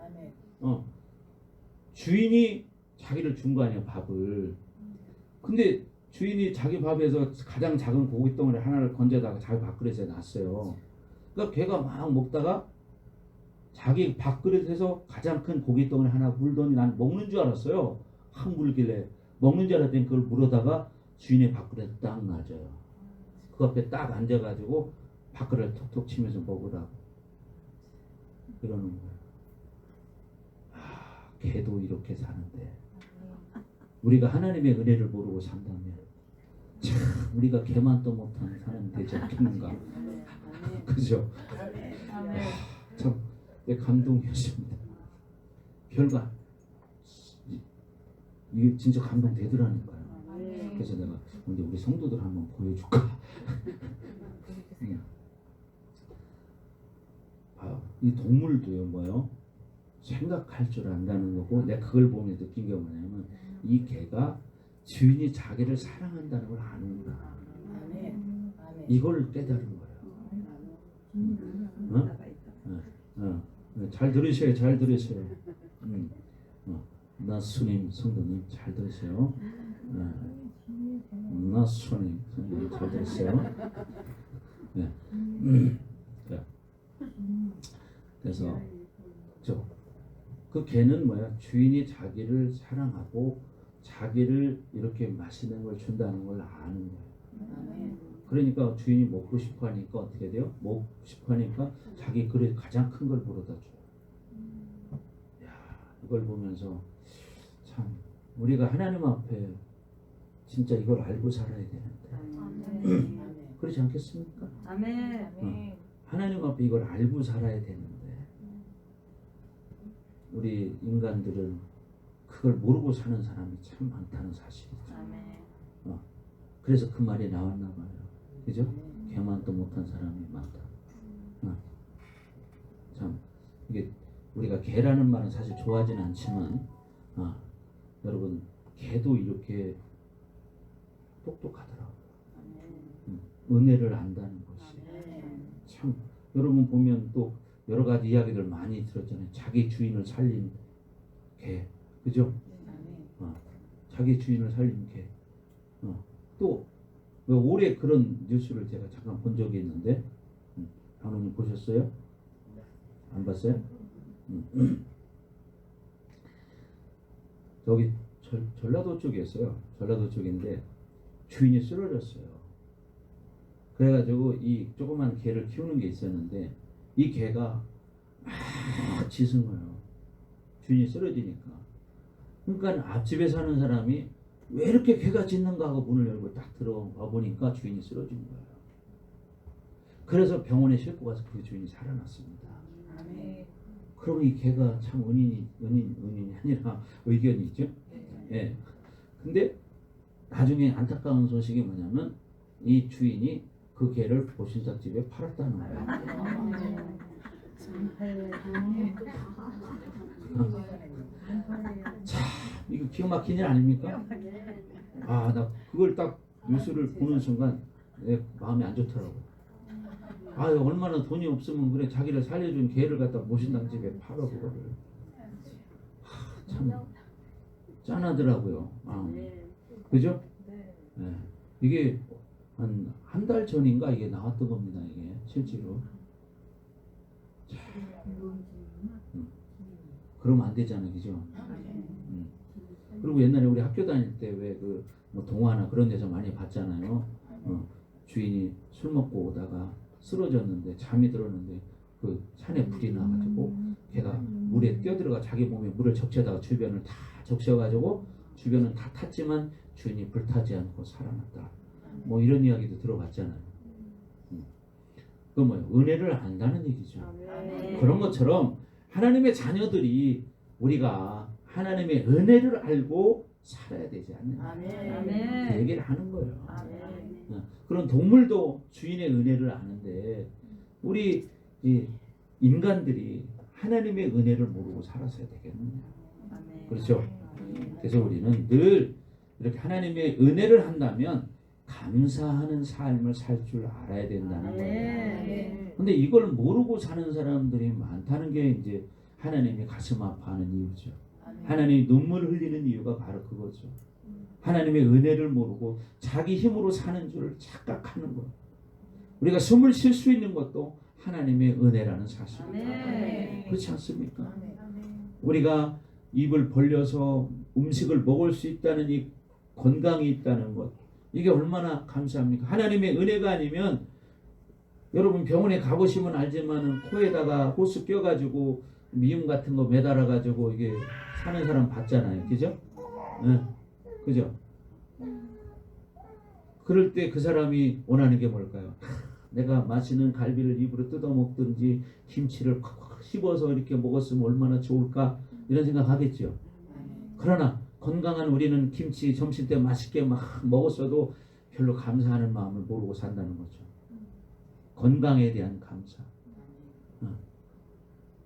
주인이 자기를 준 거 아니야, 밥을. 근데 주인이 자기 밥에서 가장 작은 고기 덩어리 하나를 건져다가 자기 밥그릇에 놨어요. 그러니까 걔가 막 먹다가 자기 밥그릇에서 가장 큰 고기 덩어리 하나 물더니 난 먹는 줄 알았어요. 확 물길래 먹는 줄 알았더니 그걸 물어다가 주인의 밥그릇에 딱 놔줘요. 그 앞에 딱 앉아가지고 밥그릇을 톡톡 치면서 먹으라고 이러는 거예요. 개도 이렇게 사는데 우리가 하나님의 은혜를 모르고 산다면 참 우리가 개만도 못하는 사람이 되지 않겠는가. 그죠? 참 감동이었습니다. 별거 이게 진짜 감동되더라니까요. 그래서 내가 근데 우리 성도들 한번 보여줄까? 이 동물도요 뭐요? 생각할 줄 안다는 거고 내가 그걸 보면 느낀 게 뭐냐면 이 개가 주인이 자기를 사랑한다는 걸 아는구나. 아멘. 아멘. 이걸 깨달은 거예요. 잘 들으세요. 잘 들으세요. 나수님 성도님 잘 들으세요. 나수님 성도님 잘 들으세요. 네. 그래서 그 개는 뭐야? 주인이 자기를 사랑하고 자기를 이렇게 맛있는 걸 준다는 걸 아는 거예요. 아멘. 그러니까 주인이 먹고 싶어 하니까 어떻게 돼요? 먹고 싶어 하니까 자기 그릇 가장 큰 걸 물어다 줘요. 야, 이걸 보면서 참 우리가 하나님 앞에 진짜 이걸 알고 살아야 되는데 그렇지 않겠습니까? 아멘. 하나님 앞에 이걸 알고 살아야 되는데 우리 인간들은 그걸 모르고 사는 사람이 참 많다는 사실이죠. 그래서 그 말이 나왔나 봐요. 그죠? 개만도 못한 사람이 많다. 참 이게 우리가 개라는 말은 사실 좋아하진 않지만 여러분 개도 이렇게 똑똑하더라고요. 은혜를 안다는 것이 참 여러분 보면 또 여러 가지 이야기들 많이 들었잖아요. 자기 주인을 살린 개, 그죠? 자기 주인을 살린 개. 또 올해 그런 뉴스를 제가 잠깐 본 적이 있는데, 장로님 보셨어요? 안 봤어요? 저기 전라도 쪽이었어요. 전라도 쪽인데 주인이 쓰러졌어요. 그래가지고 이 조그만 개를 키우는 게 있었는데 이 개가 막 짖은 거예요. 주인이 쓰러지니까. 그러니까 앞집에 사는 사람이 왜 이렇게 개가 짖는가 하고 문을 열고 딱 들어와 보니까 주인이 쓰러진 거예요. 그래서 병원에 싣고 가서 그 주인이 살아났습니다. 그러면 이 개가 참 은인이 아니라 의견이 있죠. 예. 근데 나중에 안타까운 소식이 뭐냐면 이 주인이 그 개를 보신작집에 팔았다는 거예요. 참 이거 기가 막힌 일 아닙니까? 나 그걸 딱 뉴스를 보는 순간 내 마음이 안 좋더라고. 얼마나 돈이 없으면 그래 자기를 살려준 개를 갖다 모신당집에 팔아 그거를. 참 짠하더라고요. 그죠? 네. 이게 한 달 전인가 이게 나왔던 겁니다. 이게 실제로. 그러면 안 되잖아요, 그죠? 그리고 옛날에 우리 학교 다닐 때 왜 뭐 동화나 그런 데서 많이 봤잖아요. 주인이 술 먹고 오다가 쓰러졌는데 잠이 들었는데 그 산에 불이 나가지고 걔가 물에 뛰어들어가 자기 몸에 물을 적셔다가 주변을 다 적셔가지고 주변은 다 탔지만 주인이 불타지 않고 살아났다. 뭐 이런 이야기도 들어봤잖아요. 그 뭐예요? 은혜를 안다는 얘기죠. 그런 것처럼 하나님의 자녀들이 우리가 하나님의 은혜를 알고 살아야 되지 않느냐. 그 얘기를 하는 거예요. 그런 동물도 주인의 은혜를 아는데 우리 인간들이 하나님의 은혜를 모르고 살았어야 되겠느냐. 그렇죠? 그래서 우리는 늘 이렇게 하나님의 은혜를 한다면 감사하는 삶을 살 줄 알아야 된다는 거예요. 근데 이걸 모르고 사는 사람들이 많다는 게 이제 하나님이 가슴 아파하는 이유죠. 하나님이 눈물 흘리는 이유가 바로 그거죠. 하나님의 은혜를 모르고 자기 힘으로 사는 줄 착각하는 것. 우리가 숨을 쉴 수 있는 것도 하나님의 은혜라는 사실입니다. 그렇지 않습니까? 우리가 입을 벌려서 음식을 먹을 수 있다는 이 건강이 있다는 것. 이게 얼마나 감사합니까? 하나님의 은혜가 아니면 여러분 병원에 가보시면 알지만은 코에다가 호스 껴가지고 미움 같은 거 매달아가지고 이게 사는 사람 봤잖아요. 그죠? 네. 그죠? 그럴 때 그 사람이 원하는 게 뭘까요? 내가 맛있는 갈비를 입으로 뜯어 먹든지 김치를 콱콱 씹어서 이렇게 먹었으면 얼마나 좋을까 이런 생각 하겠죠. 그러나 건강한 우리는 김치 점심 때 맛있게 막 먹었어도 별로 감사하는 마음을 모르고 산다는 거죠. 건강에 대한 감사.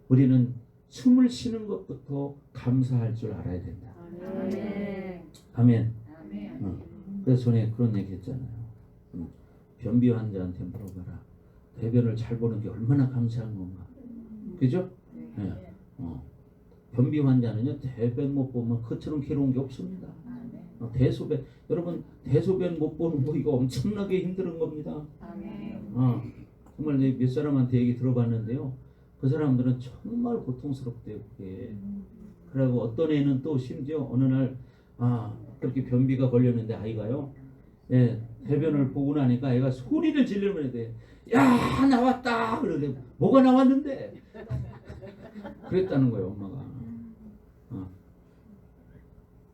우리는 숨을 쉬는 것부터 감사할 줄 알아야 된다. 아멘. 그래서 전에 그런 얘기 했잖아요. 변비 환자한테 물어봐라. 대변을 잘 보는 게 얼마나 감사한 건가. 그죠? 예. 변비 환자는요, 대변 못 보면 그처럼 괴로운 게 없습니다. 대소변, 여러분, 대소변 못 보는 거 이거 엄청나게 힘든 겁니다. 정말 몇 사람한테 얘기 들어봤는데요. 그 사람들은 정말 고통스럽대요, 그게. 그리고 어떤 애는 또 심지어 어느 날, 그렇게 변비가 걸렸는데 아이가요, 예, 대변을 보고 나니까 애가 소리를 지르면 돼. 야, 나왔다! 그러래. 뭐가 나왔는데? 그랬다는 거예요, 엄마가.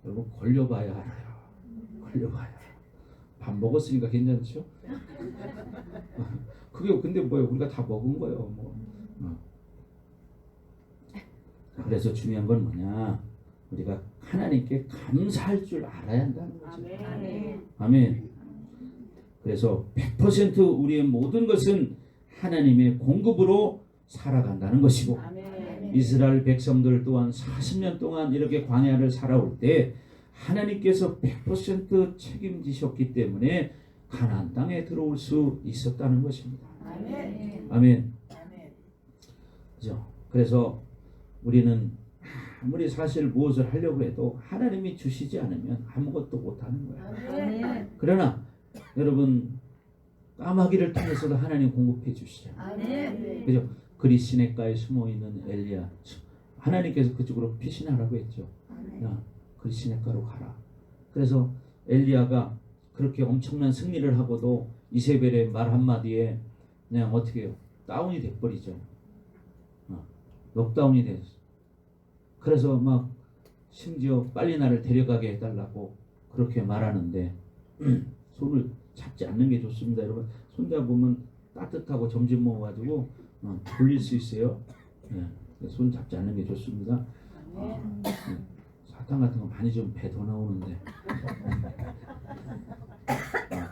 여러분, 걸려봐야 알아요. 걸려봐야. 밥 먹었으니까 괜찮죠? 그게 근데 뭐예요? 우리가 다 먹은 거예요. 뭐. 그래서 중요한 건 뭐냐? 우리가 하나님께 감사할 줄 알아야 한다는 거죠. 아멘. 그래서 100% 우리의 모든 것은 하나님의 공급으로 살아간다는 것이고, 이스라엘 백성들 또한 40년 동안 이렇게 광야를 살아올 때 하나님께서 100% 책임지셨기 때문에 가나안 땅에 들어올 수 있었다는 것입니다. 아멘. 그죠? 그래서 우리는 아무리 사실 무엇을 하려고 해도 하나님이 주시지 않으면 아무것도 못하는 거예요. 그러나 여러분, 까마귀를 통해서도 하나님 공급해 주시잖아요. 그죠? 그리 시냇가에 숨어있는 엘리야, 하나님께서 그쪽으로 피신하라고 했죠. 야, 그리 시냇가로 가라. 그래서 엘리야가 그렇게 엄청난 승리를 하고도 이세벨의 말 한마디에 그냥 어떻게 해요? 다운이 돼버리죠. 넉다운이 됐어. 그래서 막 심지어 빨리 나를 데려가게 해달라고 그렇게 말하는데 손을 잡지 않는 게 좋습니다. 여러분, 손잡으면 따뜻하고 점심 먹어가지고 돌릴 수 있어요. 손 잡지 않는 게 좋습니다. 사탕 같은 거 많이 좀 배 더 나오는데.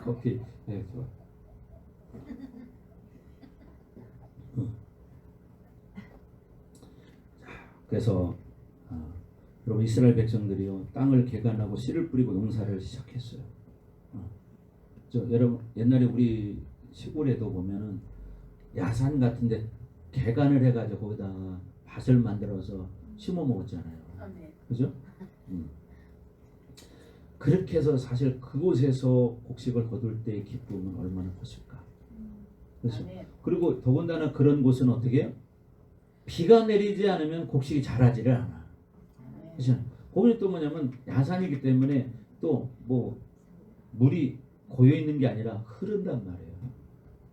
커피. 네, 좋아. 그래서 여러분, 이스라엘 백성들이요, 땅을 개간하고 씨를 뿌리고 용사를 시작했어요. 여러분, 옛날에 우리 시골에도 보면은 야산 같은데 개간을 해가지고 거기다가 밭을 만들어서 심어 먹었잖아요. 그죠? 그렇게 해서 사실 그곳에서 곡식을 거둘 때의 기쁨은 얼마나 컸을까. 그렇죠? 그리고 더군다나 그런 곳은 어떻게 해요? 비가 내리지 않으면 곡식이 자라지를 않아. 그렇죠? 거기는 또 뭐냐면 야산이기 때문에 또 뭐 물이 고여 있는 게 아니라 흐른단 말이에요.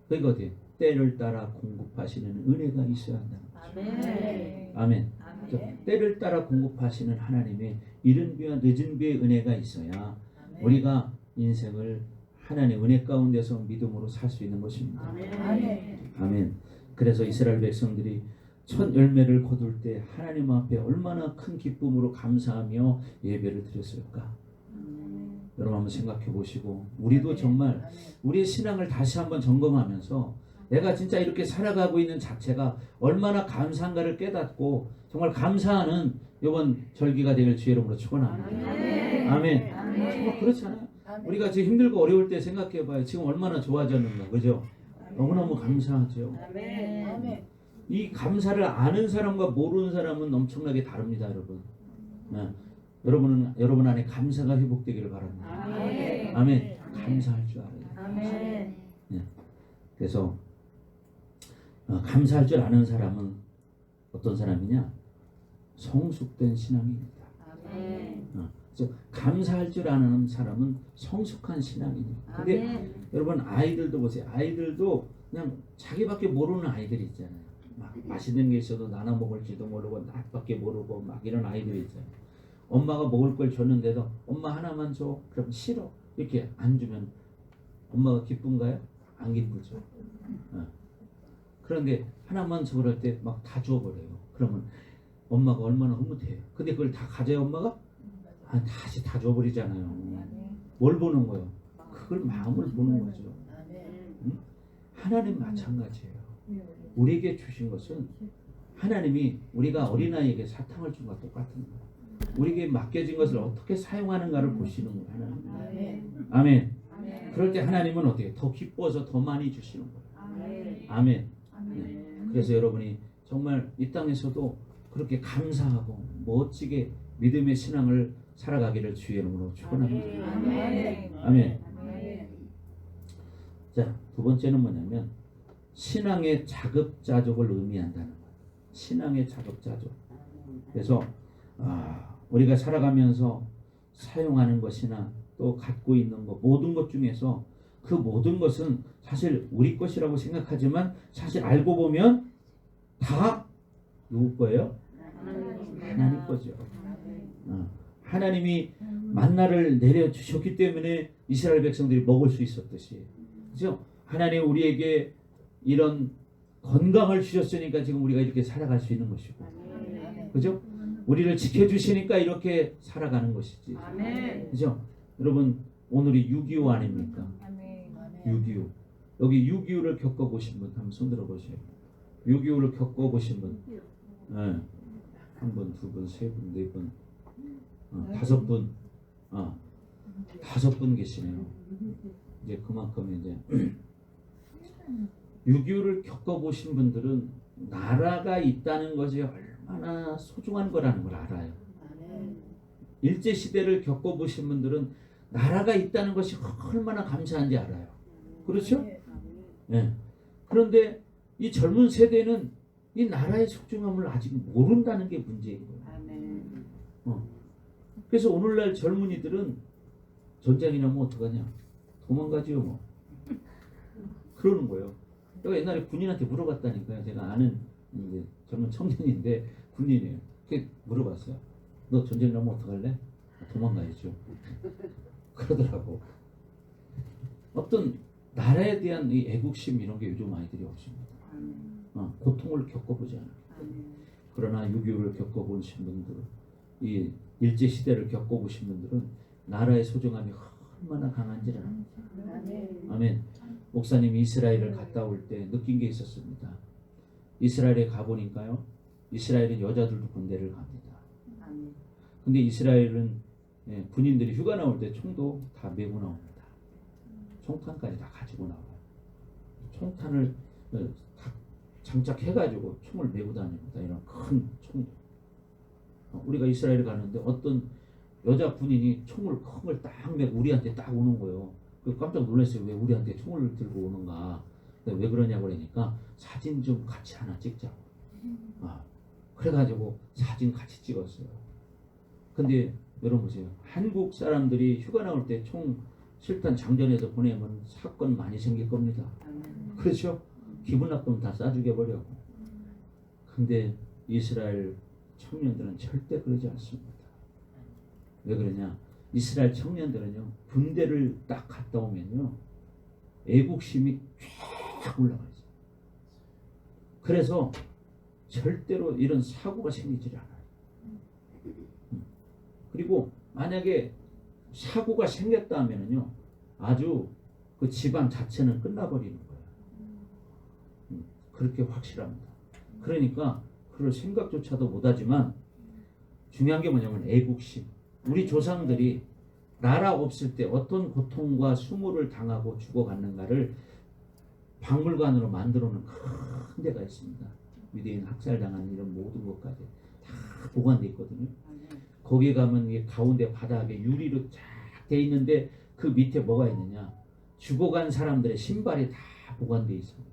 그러니까 어떻게 때를 따라 공급하시는 은혜가 있어야 한다는 거죠. 아멘. 때를 따라 공급하시는 하나님의 이른 비와 늦은 비의 은혜가 있어야 우리가 인생을 하나님의 은혜 가운데서 믿음으로 살 수 있는 것입니다. 아멘. 그래서 이스라엘 백성들이 첫 열매를 거둘 때 하나님 앞에 얼마나 큰 기쁨으로 감사하며 예배를 드렸을까. 여러분 한번 생각해 보시고, 우리도 정말 우리의 신앙을 다시 한번 점검하면서 내가 진짜 이렇게 살아가고 있는 자체가 얼마나 감사한가를 깨닫고 정말 감사하는 이번 절기가 되길 주의 이름으로 축원합니다. 아멘. 정말 그렇잖아요. 우리가 지금 힘들고 어려울 때 생각해 봐요. 지금 얼마나 좋아졌는가. 그죠? 너무너무 감사하죠. 이 감사를 아는 사람과 모르는 사람은 엄청나게 다릅니다, 여러분. 여러분 안에 감사가 회복되기를 바랍니다. 아멘. 감사할 줄 알아요. 그래서 감사할 줄 아는 사람은 어떤 사람이냐? 성숙된 신앙입니다. 감사할 줄 아는 사람은 성숙한 신앙입니다. 근데 여러분, 아이들도 보세요. 아이들도 그냥 자기밖에 모르는 아이들이 있잖아요. 막 맛있는 게 있어도 나눠 먹을지도 모르고 나밖에 모르고 막 이런 아이들이 있잖아요. 엄마가 먹을 걸 줬는데도 엄마 하나만 줘. 그럼 싫어. 이렇게 안 주면 엄마가 기쁜가요? 안 기쁘죠. 그런데 하나만 줘 그럴 때 막 다 줘버려요. 그러면 엄마가 얼마나 흐뭇해요. 근데 그걸 다 가져야 엄마가 다시 다 줘버리잖아요. 뭘 보는 거예요? 그걸 마음을 보는 거죠. 하나님 마찬가지예요. 우리에게 주신 것은 하나님이 우리가 어린아이에게 사탕을 준 것과 똑같은 거예요. 우리에게 맡겨진 것을 어떻게 사용하는가를 보시는 거예요. 하나님. 아멘. 아멘. 아멘. 그럴 때 하나님은 어떻게 더 기뻐서 더 많이 주시는 거예요. 아멘. 아멘. 아멘. 그래서 여러분이 정말 이 땅에서도 그렇게 감사하고 멋지게 믿음의 신앙을 살아가기를 주의 이름으로 축원합니다. 아멘. 아멘. 아멘. 자, 두 번째는 뭐냐면 신앙의 자급자족을 의미한다는 거예요. 신앙의 자급자족. 그래서 우리가 살아가면서 사용하는 것이나 또 갖고 있는 것 모든 것 중에서 그 모든 것은 사실 우리 것이라고 생각하지만 사실 알고 보면 다 누구 거예요? 하나님 거죠. 하나님이 만나를 내려주셨기 때문에 이스라엘 백성들이 먹을 수 있었듯이, 그죠? 하나님 우리에게 이런 건강을 주셨으니까 지금 우리가 이렇게 살아갈 수 있는 것이고, 그죠? 우리를 지켜주시니까 이렇게 살아가는 것이지, 아멘. 그죠? 여러분 오늘이 6.25 아닙니까? 아멘. 6.25. 여기 6.25를 겪어보신 분 한번 손들어 보세요. 6.25를 겪어보신 분, 네. 한 분, 두 분, 세 분, 네 분, 다섯 분, 다섯 분 계시네요. 이제 그만큼 이제 6.25를 겪어보신 분들은 나라가 있다는 것이 얼마나 소중한 거라는 걸 알아요. 일제시대를 겪어보신 분들은 나라가 있다는 것이 얼마나 감사한지 알아요. 그렇죠? 네. 그런데 이 젊은 세대는 이 나라의 소중함을 아직 모른다는 게 문제인 거예요. 그래서 오늘날 젊은이들은 전쟁이 나면 어떡하냐? 도망가지요 뭐. 그러는 거예요. 내가 옛날에 군인한테 물어봤다니까요. 제가 아는 이제 젊은 청년인데 군인이에요. 그게 물어봤어요. 너 전쟁 나면 어떡할래? 도망가야죠. 그러더라고. 어떤 나라에 대한 이 애국심 이런 게 요즘 아이들이 없습니다. 고통을 겪어보지 않아요. 그러나 6.25를 겪어보신 분들, 이 일제시대를 겪어보신 분들은 나라의 소중함이 얼마나 강한지를 압니다. 아멘. 목사님이 이스라엘을 갔다 올 때 느낀 게 있었습니다. 이스라엘에 가보니까요, 이스라엘은 여자들도 군대를 갑니다. 근데 이스라엘은 군인들이 휴가 나올 때 총도 다 메고 나옵니다. 총탄까지 다 가지고 나와요. 총탄을 다 장착해가지고 총을 메고 다닙니다. 이런 큰 총. 우리가 이스라엘에 가는데 어떤 여자 군인이 총을 큰 걸 딱 메고 우리한테 딱 오는 거예요. 그 깜짝 놀랐어요. 왜 우리한테 총을 들고 오는가? 왜 그러냐고 그러니까 사진 좀 같이 하나 찍자고. 그래가지고 사진 같이 찍었어요. 근데 여러분 보세요. 한국 사람들이 휴가 나올 때 총 실탄 장전해서 보내면 사건 많이 생길 겁니다. 그렇죠? 기분 나쁘면 다 쏴죽여 버려고. 근데 이스라엘 청년들은 절대 그러지 않습니다. 왜 그러냐? 이스라엘 청년들은요, 군대를 딱 갔다 오면요, 애국심이 쫙 올라가요. 그래서 절대로 이런 사고가 생기지 않아요. 그리고 만약에 사고가 생겼다 하면은요, 아주 그 집안 자체는 끝나버리는 거예요. 그렇게 확실합니다. 그러니까 그럴 생각조차도 못하지만 중요한 게 뭐냐면 애국심. 우리 조상들이 나라 없을 때 어떤 고통과 수모를 당하고 죽어갔는가를 박물관으로 만들어 놓은 큰 데가 있습니다. 유대인 학살당하는 이런 모든 것까지 다 보관되어 있거든요. 거기에 가면 이 가운데 바닥에 유리로 쫙 돼 있는데 그 밑에 뭐가 있느냐? 죽어간 사람들의 신발이 다 보관되어 있습니다.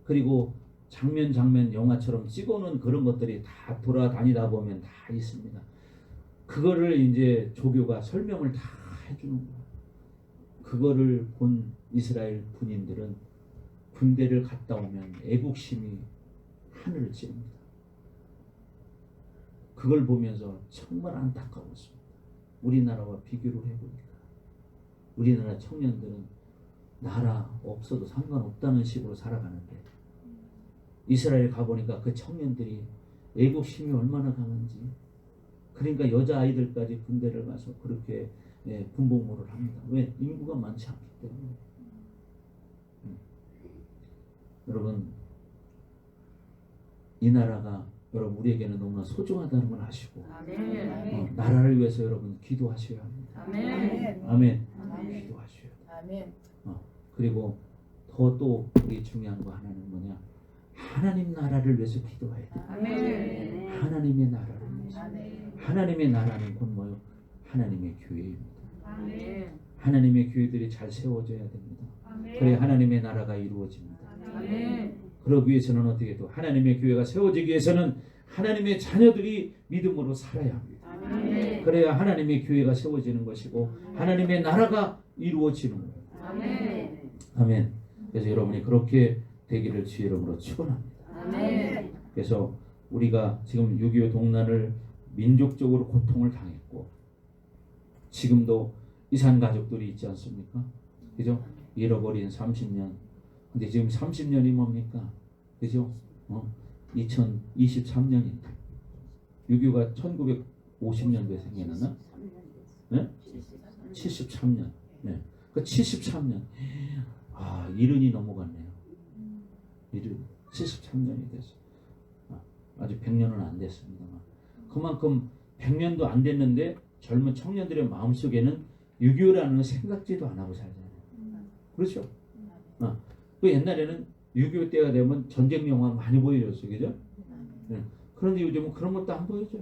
그리고 장면 영화처럼 찍어놓은 그런 것들이 다 돌아다니다 보면 다 있습니다. 그거를 이제 조교가 설명을 다 해주는 거예요. 그거를 본 이스라엘 군인들은 군대를 갔다 오면 애국심이 하늘을 찌릅니다. 그걸 보면서 정말 안타까웠습니다. 우리나라와 비교를 해보니까 우리나라 청년들은 나라 없어도 상관없다는 식으로 살아가는데 이스라엘 가보니까 그 청년들이 애국심이 얼마나 강한지, 그러니까 여자아이들까지 군대를 가서 그렇게 군복무를 합니다. 왜? 인구가 많지 않기 때문에. 여러분, 이 나라가 여러분 우리에게는 너무나 소중하다는 걸 아시고 아멘. 나라를 위해서 여러분 기도하셔야 합니다. 아멘. 아멘. 아멘. 기도하셔야 돼요. 아멘. 그리고 더 또 우리 중요한 거 하나는 뭐냐? 하나님 나라를 위해서 기도해야 돼요. 아멘. 하나님의 나라를 위해서. 아멘. 하나님의 나라는 곧 뭐요? 하나님의 교회입니다. 아멘. 하나님의 교회들이 잘 세워져야 됩니다. 그래야 하나님의 나라가 이루어집니다. 아멘. 그러기 위해서는 어떻게 해도 하나님의 교회가 세워지기 위해서는 하나님의 자녀들이 믿음으로 살아야 합니다. 아멘. 그래야 하나님의 교회가 세워지는 것이고 하나님의 나라가 이루어지는 거예요. 아멘. 아멘. 그래서 여러분이 그렇게 되기를 주의 이름으로 축원합니다. 아멘. 그래서 우리가 지금 6.25 동란을 민족적으로 고통을 당했고 지금도 이산 가족들이 있지 않습니까? 그죠? 잃어버린 30년. 근데 지금 30년이 뭡니까? 그죠? 2023년인데 6.25가 1950년도에 생겨났나? 네? 73년. 네. 그 73년. 이른이 넘어갔네요. 이른 73년이 됐어. 아직 100년은 안 됐습니다만. 그만큼 100년도 안 됐는데 젊은 청년들의 마음속에는 6.25라는 생각지도 안 하고 살잖아요. 그렇죠? 그 옛날에는 6.25 때가 되면 전쟁 영화 많이 보여줬어요. 그죠? 네. 그런데 요즘은 그런 것도 안 보여줘.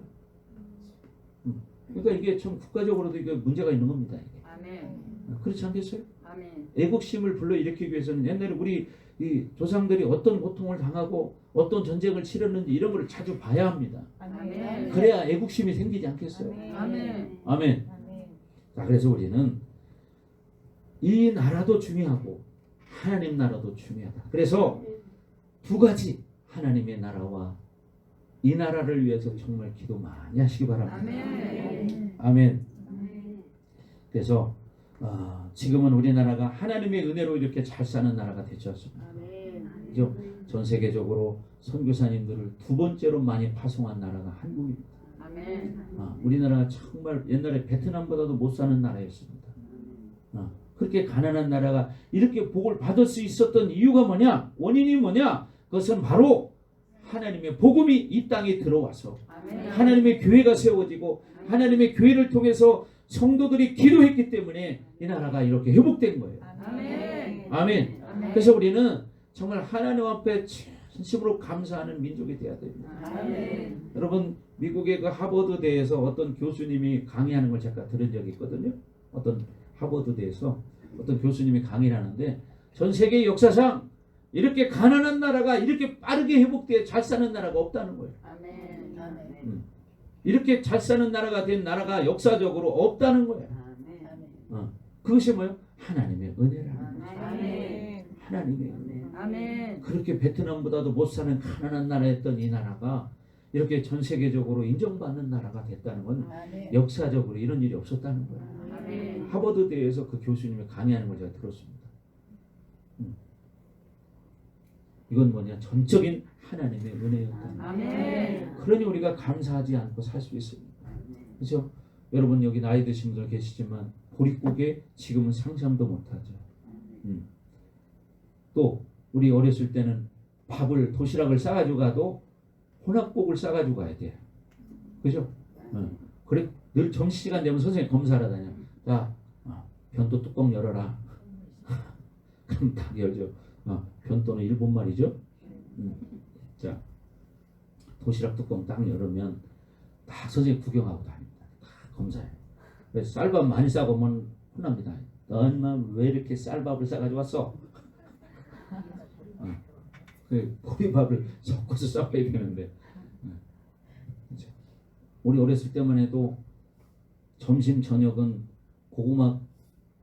그러니까 이게 참 국가적으로도 이게 문제가 있는 겁니다. 이게. 아멘. 그렇지 않겠어요? 아멘. 애국심을 불러일으키기 위해서는 옛날에 우리 이 조상들이 어떤 고통을 당하고 어떤 전쟁을 치렀는지 이런 걸 자주 봐야 합니다. 아멘. 그래야 애국심이 생기지 않겠어요? 아멘. 아멘. 자, 그래서 우리는 이 나라도 중요하고 하나님 나라도 중요하다. 그래서 두 가지 하나님의 나라와 이 나라를 위해서 정말 기도 많이 하시기 바랍니다. 아멘. 아멘. 그래서 지금은 우리나라가 하나님의 은혜로 이렇게 잘 사는 나라가 됐지 않습니까? 그죠? 전 세계적으로 선교사님들을 두 번째로 많이 파송한 나라가 한국입니다. 아멘. 우리나라가 정말 옛날에 베트남보다도 못 사는 나라였습니다. 그렇게 가난한 나라가 이렇게 복을 받을 수 있었던 이유가 뭐냐? 원인이 뭐냐? 그것은 바로 하나님의 복음이 이 땅에 들어와서 아멘. 하나님의 교회가 세워지고 하나님의 교회를 통해서 성도들이 기도했기 때문에 이 나라가 이렇게 회복된 거예요. 아멘. 아멘. 아멘. 그래서 우리는 정말 하나님 앞에 진심으로 감사하는 민족이 되어야 됩니다. 아멘. 여러분 미국의 그 하버드대에서 어떤 교수님이 강의하는 걸 제가 들은 적이 있거든요. 어떤 하버드대에서 어떤 교수님이 강의를 하는데 전 세계 역사상 이렇게 가난한 나라가 이렇게 빠르게 회복돼 잘 사는 나라가 없다는 거예요. 아멘. 아멘. 이렇게 잘 사는 나라가 된 나라가 역사적으로 없다는 거예요. 아멘. 그것이 뭐예요? 하나님의 은혜라는 거예요. 아멘. 하나님의 은혜. 아멘. 그렇게 베트남보다도 못 사는 가난한 나라였던 이 나라가 이렇게 전 세계적으로 인정받는 나라가 됐다는 건 아멘. 역사적으로 이런 일이 없었다는 거예요. 아멘. 하버드대에서 그 교수님이 강의하는 걸 제가 들었습니다. 이건 뭐냐? 전적인 하나님의 은혜였다는 거예요. 아멘. 그러니 우리가 감사하지 않고 살 수 있습니다. 그렇죠? 여러분 여기 나이 드신 분들 계시지만 보릿고개 지금은 상상도 못하죠. 또 우리 어렸을 때는 밥을 도시락을 싸가지고 가도 혼합복을 싸가지고 가야 돼요. 그죠? 그래 늘 점심시간 되면 선생님 검사를 하다냐. 자, 변도 뚜껑 열어라. 그럼 딱 열죠. 변도는 일본말이죠. 자, 도시락 뚜껑 딱 열으면 다 선생님 구경하고 다닙니다. 다 검사해요. 그래서 쌀밥 많이 싸고 오면 혼납니다. 너 엄마 왜 이렇게 쌀밥을 싸가지고 왔어? 보리밥을 섞어서 싸야 되는데 그렇죠. 우리 어렸을 때만 해도 점심 저녁은 고구마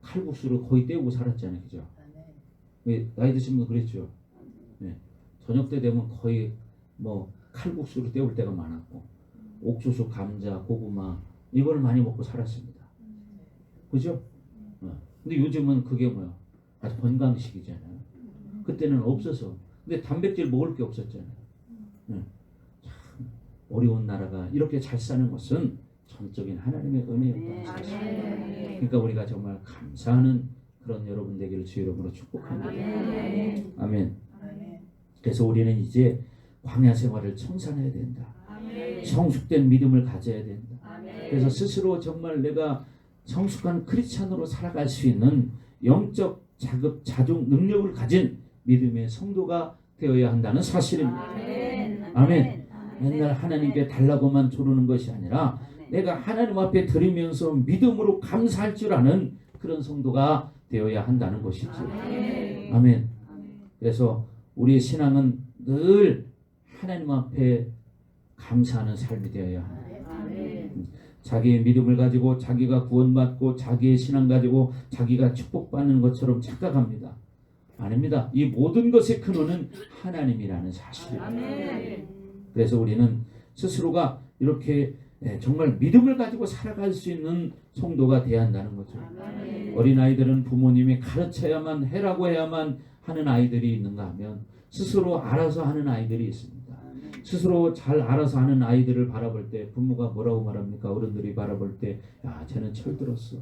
칼국수를 거의 때우고 살았잖아요. 그죠? 나이 드신 분 그랬죠. 네. 저녁 때 되면 거의 뭐 칼국수를 때울 때가 많았고 옥수수, 감자, 고구마 이걸 많이 먹고 살았습니다. 그죠? 근데 요즘은 그게 뭐야? 아주 건강식이잖아요. 그때는 없어서. 근데 단백질 먹을 게 없었잖아요. 참 어려운 나라가 이렇게 잘 사는 것은 전적인 하나님의 은혜였다는 사실. 그러니까 우리가 정말 감사하는 그런 여러분 되기를 주의 이름으로 축복합니다. 아멘. 그래서 우리는 이제 광야 생활을 청산해야 된다. 성숙된 믿음을 가져야 된다. 그래서 스스로 정말 내가 성숙한 크리스찬으로 살아갈 수 있는 영적 자급 자종 능력을 가진 믿음의 성도가 되어야 한다는 사실입니다. 아멘. 맨날 하나님께 달라고만 조르는 것이 아니라 내가 하나님 앞에 드리면서 믿음으로 감사할 줄 아는 그런 성도가 되어야 한다는 것이죠. 아멘. 그래서 우리의 신앙은 늘 하나님 앞에 감사하는 삶이 되어야 합니다. 자기의 믿음을 가지고 자기가 구원받고 자기의 신앙 가지고 자기가 축복받는 것처럼 착각합니다. 아닙니다. 이 모든 것의 근원은 하나님이라는 사실입니다. 그래서 우리는 스스로가 이렇게 정말 믿음을 가지고 살아갈 수 있는 성도가 되어야 한다는 거죠. 어린아이들은 부모님이 가르쳐야만 해라고 해야만 하는 아이들이 있는가 하면 스스로 알아서 하는 아이들이 있습니다. 스스로 잘 알아서 하는 아이들을 바라볼 때 부모가 뭐라고 말합니까? 어른들이 바라볼 때 야, 쟤는 철들었어.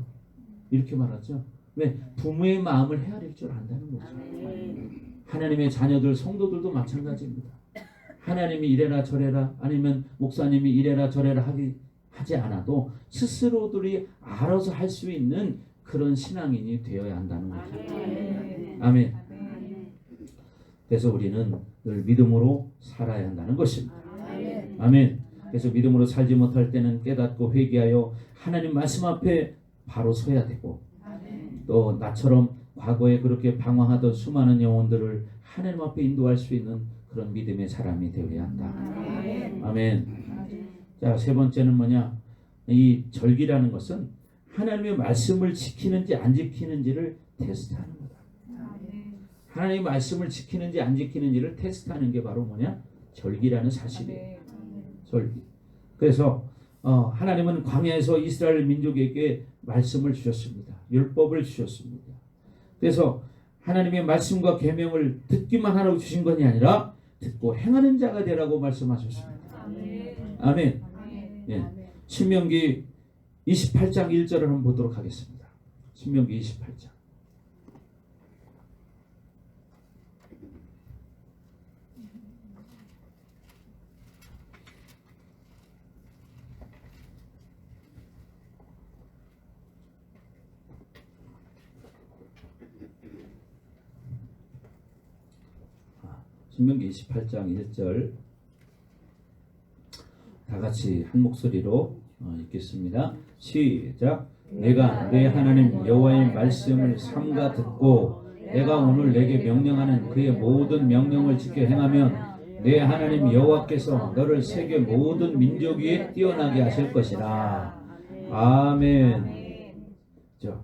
이렇게 말하죠. 왜? 부모의 마음을 헤아릴 줄 안다는 거죠. 하나님의 자녀들, 성도들도 마찬가지입니다. 하나님이 이래라 저래라 아니면 목사님이 이래라 저래라 하지 않아도 스스로들이 알아서 할 수 있는 그런 신앙인이 되어야 한다는 거죠. 아멘. 그래서 우리는 늘 믿음으로 살아야 한다는 것입니다. 아멘. 그래서 믿음으로 살지 못할 때는 깨닫고 회개하여 하나님 말씀 앞에 바로 서야 되고 또 나처럼 과거에 그렇게 방황하던 수많은 영혼들을 하나님 앞에 인도할 수 있는 그런 믿음의 사람이 되어야 한다. 아멘. 자, 세 번째는 뭐냐? 이 절기라는 것은 하나님의 말씀을 지키는지 안 지키는지를 테스트하는 거다. 하나님의 말씀을 지키는지 안 지키는지를 테스트하는 게 바로 뭐냐? 절기라는 사실이에요. 절기. 그래서 하나님은 광야에서 이스라엘 민족에게 말씀을 주셨습니다. 율법을 주셨습니다. 그래서 하나님의 말씀과 계명을 듣기만 하라고 주신 것이 아니라 듣고 행하는 자가 되라고 말씀하셨습니다. 아멘. 예. 신명기 28장 1절을 한번 보도록 하겠습니다. 신명기 28장. 신명기 28장 1절 다 같이 한 목소리로 읽겠습니다. 시작. 내가 내 하나님 여호와의 말씀을 삼가 듣고 내가 오늘 내게 명령하는 그의 모든 명령을 지켜 행하면 내 하나님 여호와께서 너를 세계 모든 민족 위에 뛰어나게 하실 것이라. 아멘. 참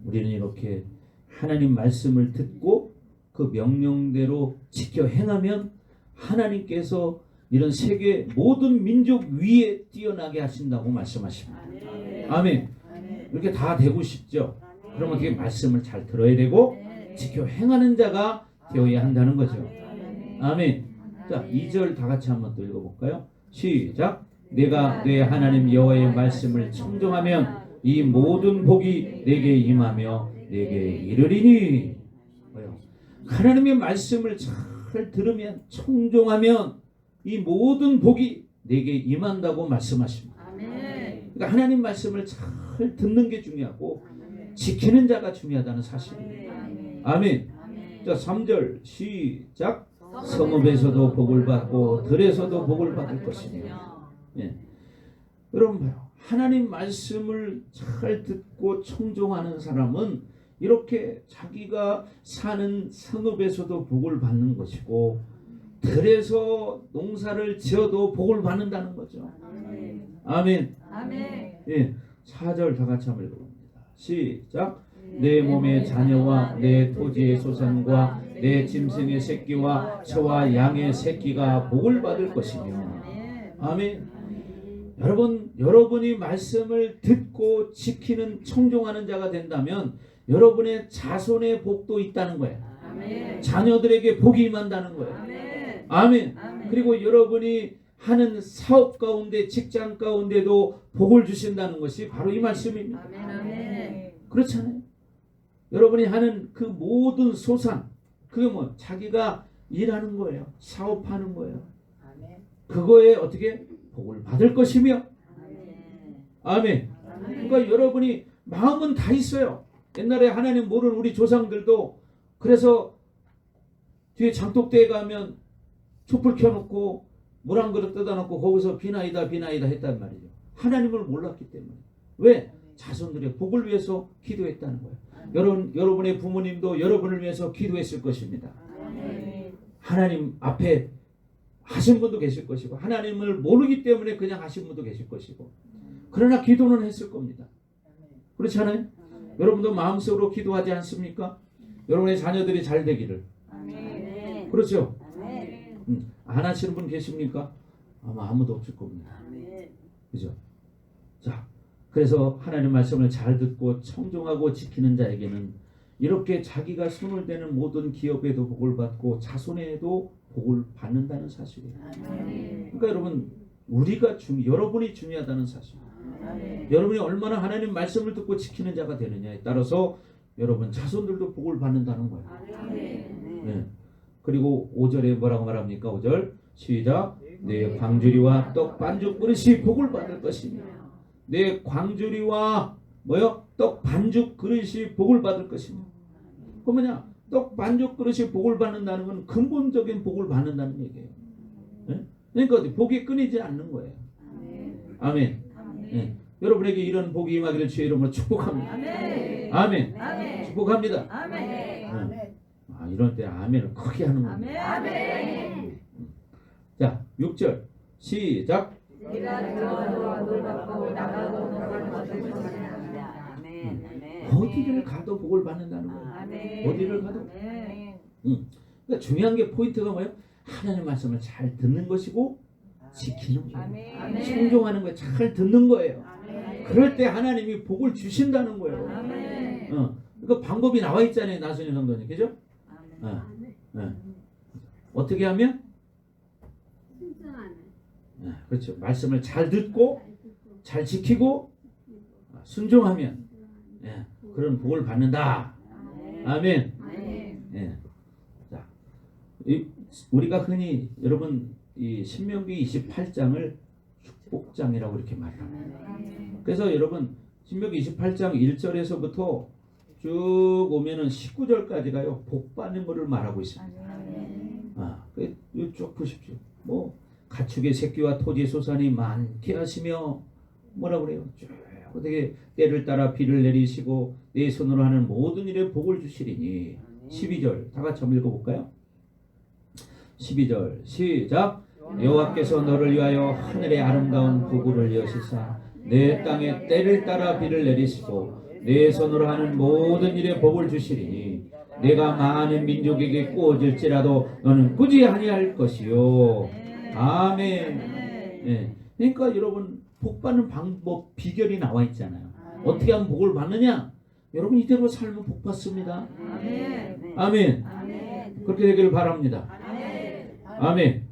우리는 이렇게 하나님 말씀을 듣고 그 명령대로 지켜 행하면 하나님께서 이런 세계 모든 민족 위에 뛰어나게 하신다고 말씀하십니다. 아멘. 이렇게 다 되고 싶죠? 그러면 어떻게 말씀을 잘 들어야 되고 지켜 행하는 자가 되어야 한다는 거죠. 아멘. 자, 2절 다 같이 한번 또 읽어볼까요? 시작. 내가 내 하나님 여호와의 말씀을 청종하면 이 모든 복이 내게 임하며 내게 이르리니. 하나님의 말씀을 잘 들으면 청종하면 이 모든 복이 내게 임한다고 말씀하십니다. 그러니까 하나님 말씀을 잘 듣는 게 중요하고 지키는 자가 중요하다는 사실입니다. 아멘. 자, 3절 시작. 성읍에서도 복을 받고 들에서도 복을 받을 것이며. 예. 여러분 봐요. 하나님 말씀을 잘 듣고 청종하는 사람은 이렇게 자기가 사는 성읍에서도 복을 받는 것이고 들에서 농사를 지어도 복을 받는다는 거죠. 아멘. 아멘. 예, 4절 다 같이 한번 읽어봅니다. 시작. 내 몸의 자녀와 내 토지의 소산과 내 짐승의 새끼와 소와 양의 새끼가 복을 받을 것이며. 아멘. 여러분이 말씀을 듣고 지키는 청종하는 자가 된다면 여러분의 자손의 복도 있다는 거예요. 아멘. 자녀들에게 복이 임한다는 거예요. 아멘. 아멘. 아멘. 그리고 여러분이 하는 사업 가운데 직장 가운데도 복을 주신다는 것이 바로 이 말씀입니다. 아멘. 그렇잖아요. 여러분이 하는 그 모든 소산 그게 뭐 자기가 일하는 거예요. 사업하는 거예요. 그거에 어떻게 복을 받을 것이며. 아멘. 그러니까 여러분이 마음은 다 있어요. 옛날에 하나님 모르는 우리 조상들도 그래서 뒤에 장독대에 가면 촛불 켜놓고 물 한 그릇 뜯어놓고 거기서 비나이다 비나이다 했단 말이죠. 하나님을 몰랐기 때문에. 왜? 자손들의 복을 위해서 기도했다는 거예요. 여러분의 부모님도 여러분을 위해서 기도했을 것입니다. 하나님 앞에 하신 분도 계실 것이고 하나님을 모르기 때문에 그냥 하신 분도 계실 것이고 그러나 기도는 했을 겁니다. 그렇지 않아요? 여러분도 마음속으로 기도하지 않습니까? 여러분의 자녀들이 잘 되기를. 그렇죠? 안 하시는 분 계십니까? 아마 아무도 없을 겁니다. 그죠? 자, 그래서 하나님 말씀을 잘 듣고 청종하고 지키는 자에게는 이렇게 자기가 손을 대는 모든 기업에도 복을 받고 자손에도 복을 받는다는 사실이에요. 그러니까 여러분 여러분이 중요하다는 사실. 여러분이 얼마나 하나님 말씀을 듣고 지키는 자가 되느냐에 따라서 여러분 자손들도 복을 받는다는 거예요. 네. 그리고 5절에 뭐라고 말합니까? 5절 시작. 내 광주리와 떡 반죽 그릇이 복을 받을 것이며 내 광주리와 뭐요? 떡 반죽 그릇이 복을 받을 것이며. 그 뭐냐? 떡 반죽 그릇이 복을 받는다는 건 근본적인 복을 받는다는 얘기예요. 네? 그러니까 복이 끊이지 않는 거예요. 아멘. 네. 여러분에게 이런 복이 임하기를 주의 이름으로 축복합니다. 아멘. 축복합니다. 네. 이런 때 아멘을 크게 하는 겁니다. 자, 6절 시작. 네가 들어가도 복을 받고 나가도 복을 받을 것이다. 어디를 가도 복을 받는다는 거예요. 어디를 가도. 그러니까 중요한 게 포인트가 뭐예요? 하나님의 말씀을 잘 듣는 것이고 지키는 거예요. 순종하는 거예요. 잘 듣는 거예요. 그럴 때 하나님이 복을 주신다는 거예요. 그러니까 방법이 나와 있잖아요. 나순이 성도님. 그죠? 어떻게 하면? 그렇죠. 말씀을 잘 듣고 잘 지키고 순종하면 그런 복을 받는다. 아멘. 자, 우리가 흔히 여러분 이 신명기 28장을 축복장이라고 이렇게 말합니다. 그래서 여러분 신명기 28장 1절에서부터 쭉 오면은 19절까지가요 복 받는 것을 말하고 있습니다. 쭉 보십시오. 뭐 가축의 새끼와 토지 소산이 많게 하시며 뭐라 그래요? 쭉 어떻게 때를 따라 비를 내리시고 내 손으로 하는 모든 일에 복을 주시리니. 12절 다 같이 한번 읽어볼까요? 12절 시작. 여호와께서 너를 위하여 하늘의 아름다운 부구를 여시사 내 땅에 때를 따라 비를 내리시고 내 손으로 하는 모든 일에 복을 주시리니 내가 많은 민족에게 꾸어질지라도 너는 꾸지 아니할 것이요. 아멘. 네. 그러니까 여러분 복 받는 방법 비결이 나와 있잖아요. 어떻게 하면 복을 받느냐? 여러분 이대로 살면 복 받습니다. 아멘. 그렇게 되기를 바랍니다. 아멘.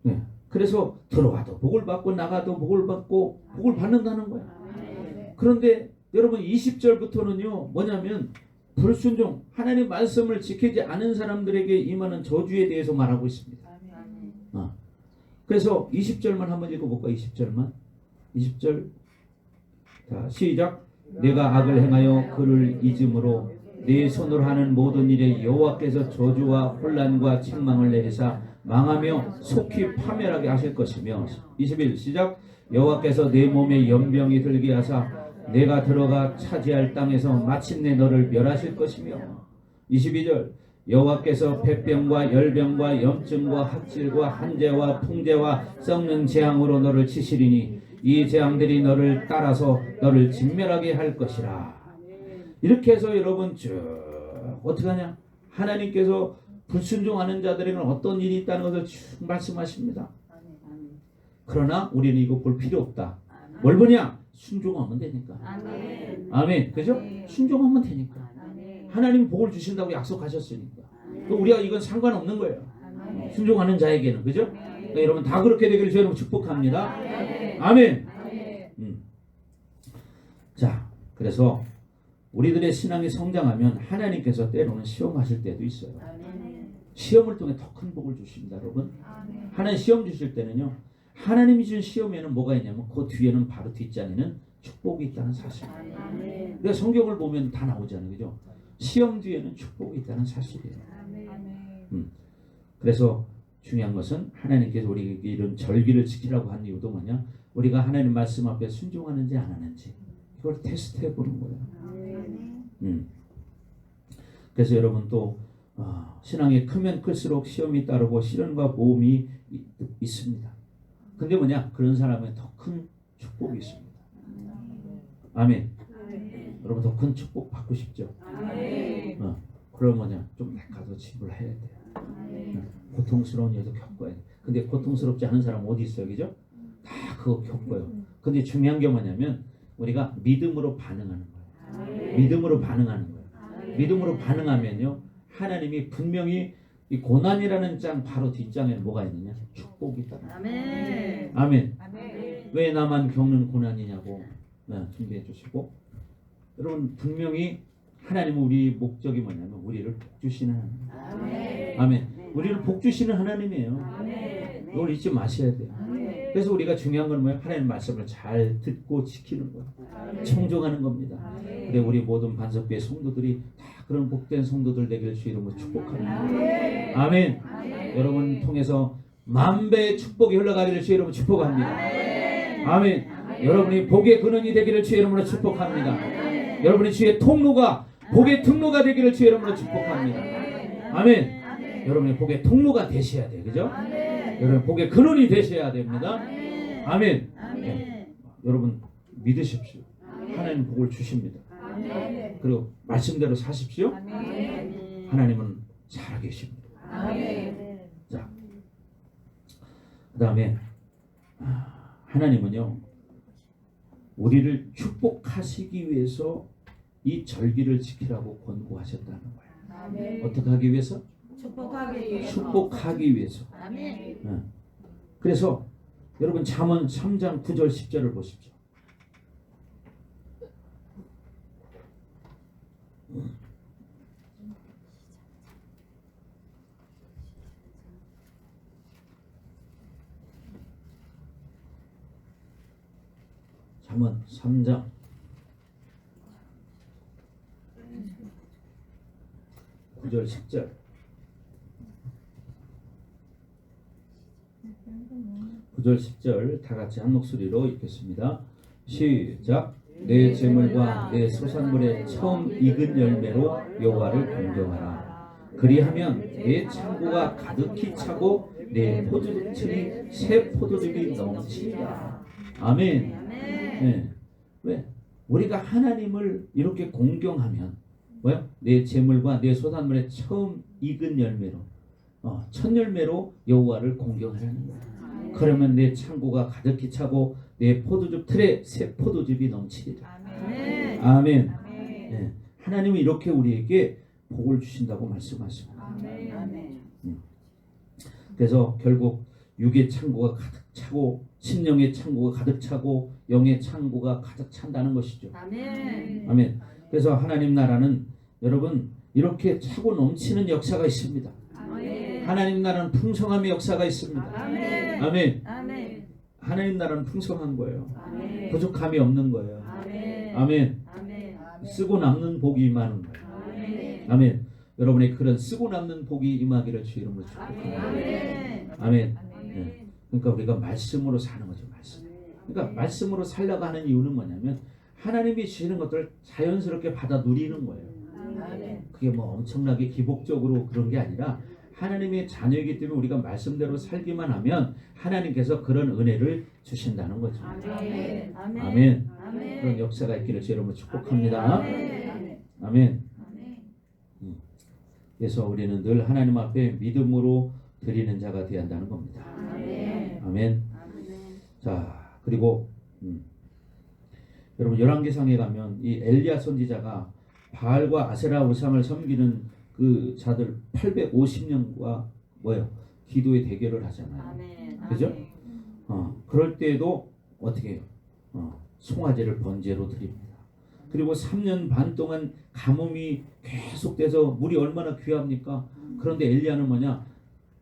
네. 그래서 들어와도 복을 받고 나가도 복을 받고 복을 받는다는 거야. 그런데 여러분 20절부터는요 뭐냐면 불순종 하나님 말씀을 지키지 않은 사람들에게 임하는 저주에 대해서 말하고 있습니다. 그래서 20절만 한번 읽어볼까? 20절만 20절 자 시작. 내가 악을 행하여 그를 잊음으로 내 손으로 하는 모든 일에 여호와께서 저주와 혼란과 책망을 내리사 망하며 속히 파멸하게 하실 것이며. 21 시작. 여호와께서 내 몸에 연병이 들게 하사 내가 들어가 차지할 땅에서 마침내 너를 멸하실 것이며. 22절 여호와께서 백병과 열병과 염증과 학질과 한재와 풍재와 썩는 재앙으로 너를 치시리니 이 재앙들이 너를 따라서 너를 진멸하게 할 것이라. 이렇게 해서 여러분 쭉 어떻게 하냐? 하나님께서 불순종하는 자들에게는 어떤 일이 있다는 것을 쭉 말씀하십니다. 그러나 우리는 이거 볼 필요 없다. 뭘 보냐? 순종하면 되니까. 아멘. 그죠? 순종하면 되니까. 하나님 복을 주신다고 약속하셨으니까. 우리가 이건 상관없는 거예요. 순종하는 자에게는. 그죠? 그러니까 여러분 다 그렇게 되기를 저희는 축복합니다. 아멘. 자, 그래서 우리들의 신앙이 성장하면 하나님께서 때로는 시험하실 때도 있어요. 시험을 통해 더 큰 복을 주십니다, 여러분. 하나님 시험 주실 때는요, 하나님이 주신 시험에는 뭐가 있냐면 그 뒤에는 바로 뒷장에는 축복이 있다는 사실이에요. 우리가 성경을 보면 다 나오잖아요, 그죠? 시험 뒤에는 축복이 있다는 사실이에요. 그래서 중요한 것은 하나님께서 우리에게 이런 절기를 지키라고 한 이유도 뭐냐? 우리가 하나님 말씀 앞에 순종하는지 안 하는지 이걸 테스트해 보는 거예요. 그래서 여러분 또 신앙이 크면 클수록 시험이 따르고 시련과 모험이 있습니다. 근데 뭐냐? 그런 사람은 더 큰 축복이 있습니다. 아멘. 여러분 더 큰 축복 받고 싶죠? 그럼 뭐냐? 좀 가서 지불해야 돼요. 고통스러운 일도 겪어야 돼. 근데 고통스럽지 않은 사람 어디 있어요, 그죠? 다 그거 겪어요. 근데 중요한 게 뭐냐면 우리가 믿음으로 반응하는 거예요. 믿음으로 반응하는 거예요. 믿음으로 반응하면요, 하나님이 분명히 이 고난이라는 장 바로 뒷장에는 뭐가 있느냐? 축복이 있다. 아멘. 아멘. 왜 나만 겪는 고난이냐고 준비해 주시고, 여러분 분명히 하나님은 우리 목적이 뭐냐면 우리를 복 주시는 하나님. 아멘. 우리를 복 주시는 하나님이에요. 이걸 잊지 마셔야 돼요. 그래서 우리가 중요한 건 뭐예요? 하나님 말씀을 잘 듣고 지키는 거예요. 청종하는 겁니다. 근데 우리 모든 반석교회 성도들이 다 그런 복된 성도들 되기를 주 이름으로 축복합니다. 아멘. 여러분 통해서 만배의 축복이 흘러가기를 주 이름으로 축복합니다. 아멘. 여러분이 복의 근원이 되기를 주 이름으로 축복합니다. 여러분이 주의 통로가 복의 통로가 되기를 주 이름으로 축복합니다. 아멘. 여러분이 복의 통로가 되셔야 돼요, 그죠? 여러분 복의 근원이 되셔야 됩니다. 아멘. 네. 여러분 믿으십시오. 하나님 복을 주십니다. 그리고 말씀대로 사십시오. 하나님은 살아계십니다. 자, 그 다음에 하나님은요, 우리를 축복하시기 위해서 이 절기를 지키라고 권고하셨다는 거예요. 어떻게 하기 위해서? 축복하기 위해서. 그래서 여러분 잠언 3장 9절 10절을 보십시오. 잠언 3장 9절 10절. 9절 10절 다 같이 한 목소리로 읽겠습니다. 시작. 내 재물과 내 소산물의 처음 익은 열매로 여호와를 공경하라. 그리하면 내 창고가 가득히 차고 내 포도즙이 새 포도즙이 넘치리라. 아멘. 네. 왜? 우리가 하나님을 이렇게 공경하면 뭐요? 내 재물과 내 소산물의 처음 익은 열매로 첫 열매로 여호와를 공경하라는 거야. 그러면 내 창고가 가득히 차고 내 포도즙 틀에 새 포도즙이 넘치리라. 아멘. 네. 하나님은 이렇게 우리에게 복을 주신다고 말씀하십니다. 그래서 결국 육의 창고가 가득 차고 심령의 창고가 가득 차고 영의 창고가 가득 찬다는 것이죠. 아멘. 그래서 하나님 나라는 여러분 이렇게 차고 넘치는 역사가 있습니다. 하나님 나라는 풍성함의 역사가 있습니다. 아멘. 하나님 나라는 풍성한 거예요. 부족함이 없는 거예요. 아멘. 쓰고 남는 복이 임하는 거예요. 아멘. 여러분의 그런 쓰고 남는 복이 임하기를 주 이름으로 축복합니다. 아멘. 네. 그러니까 우리가 말씀으로 사는 거죠. 말씀. 그러니까 말씀으로 살려고 하는 이유는 뭐냐면 하나님이 주시는 것들을 자연스럽게 받아 누리는 거예요. 그게 뭐 엄청나게 기복적으로 그런 게 아니라 하나님의 자녀이기 때문에 우리가 말씀대로 살기만 하면 하나님께서 그런 은혜를 주신다는 거죠. 아멘. 그런 역사가 있기를 주 여러분 축복합니다. 아멘. 그래서 우리는 늘 하나님 앞에 믿음으로 드리는 자가 되어야 한다는 겁니다. 아멘. 자, 그리고 여러분 열왕기상에 가면 이 엘리야 선지자가 바알과 아세라 우상을 섬기는 그 자들 850명과 뭐예요? 기도의 대결을 하잖아요. 그죠? 그럴 때에도 어떻게 해요? 송아지를 번제로 드립니다. 그리고 3년 반 동안 가뭄이 계속돼서 물이 얼마나 귀합니까? 그런데 엘리야는 뭐냐?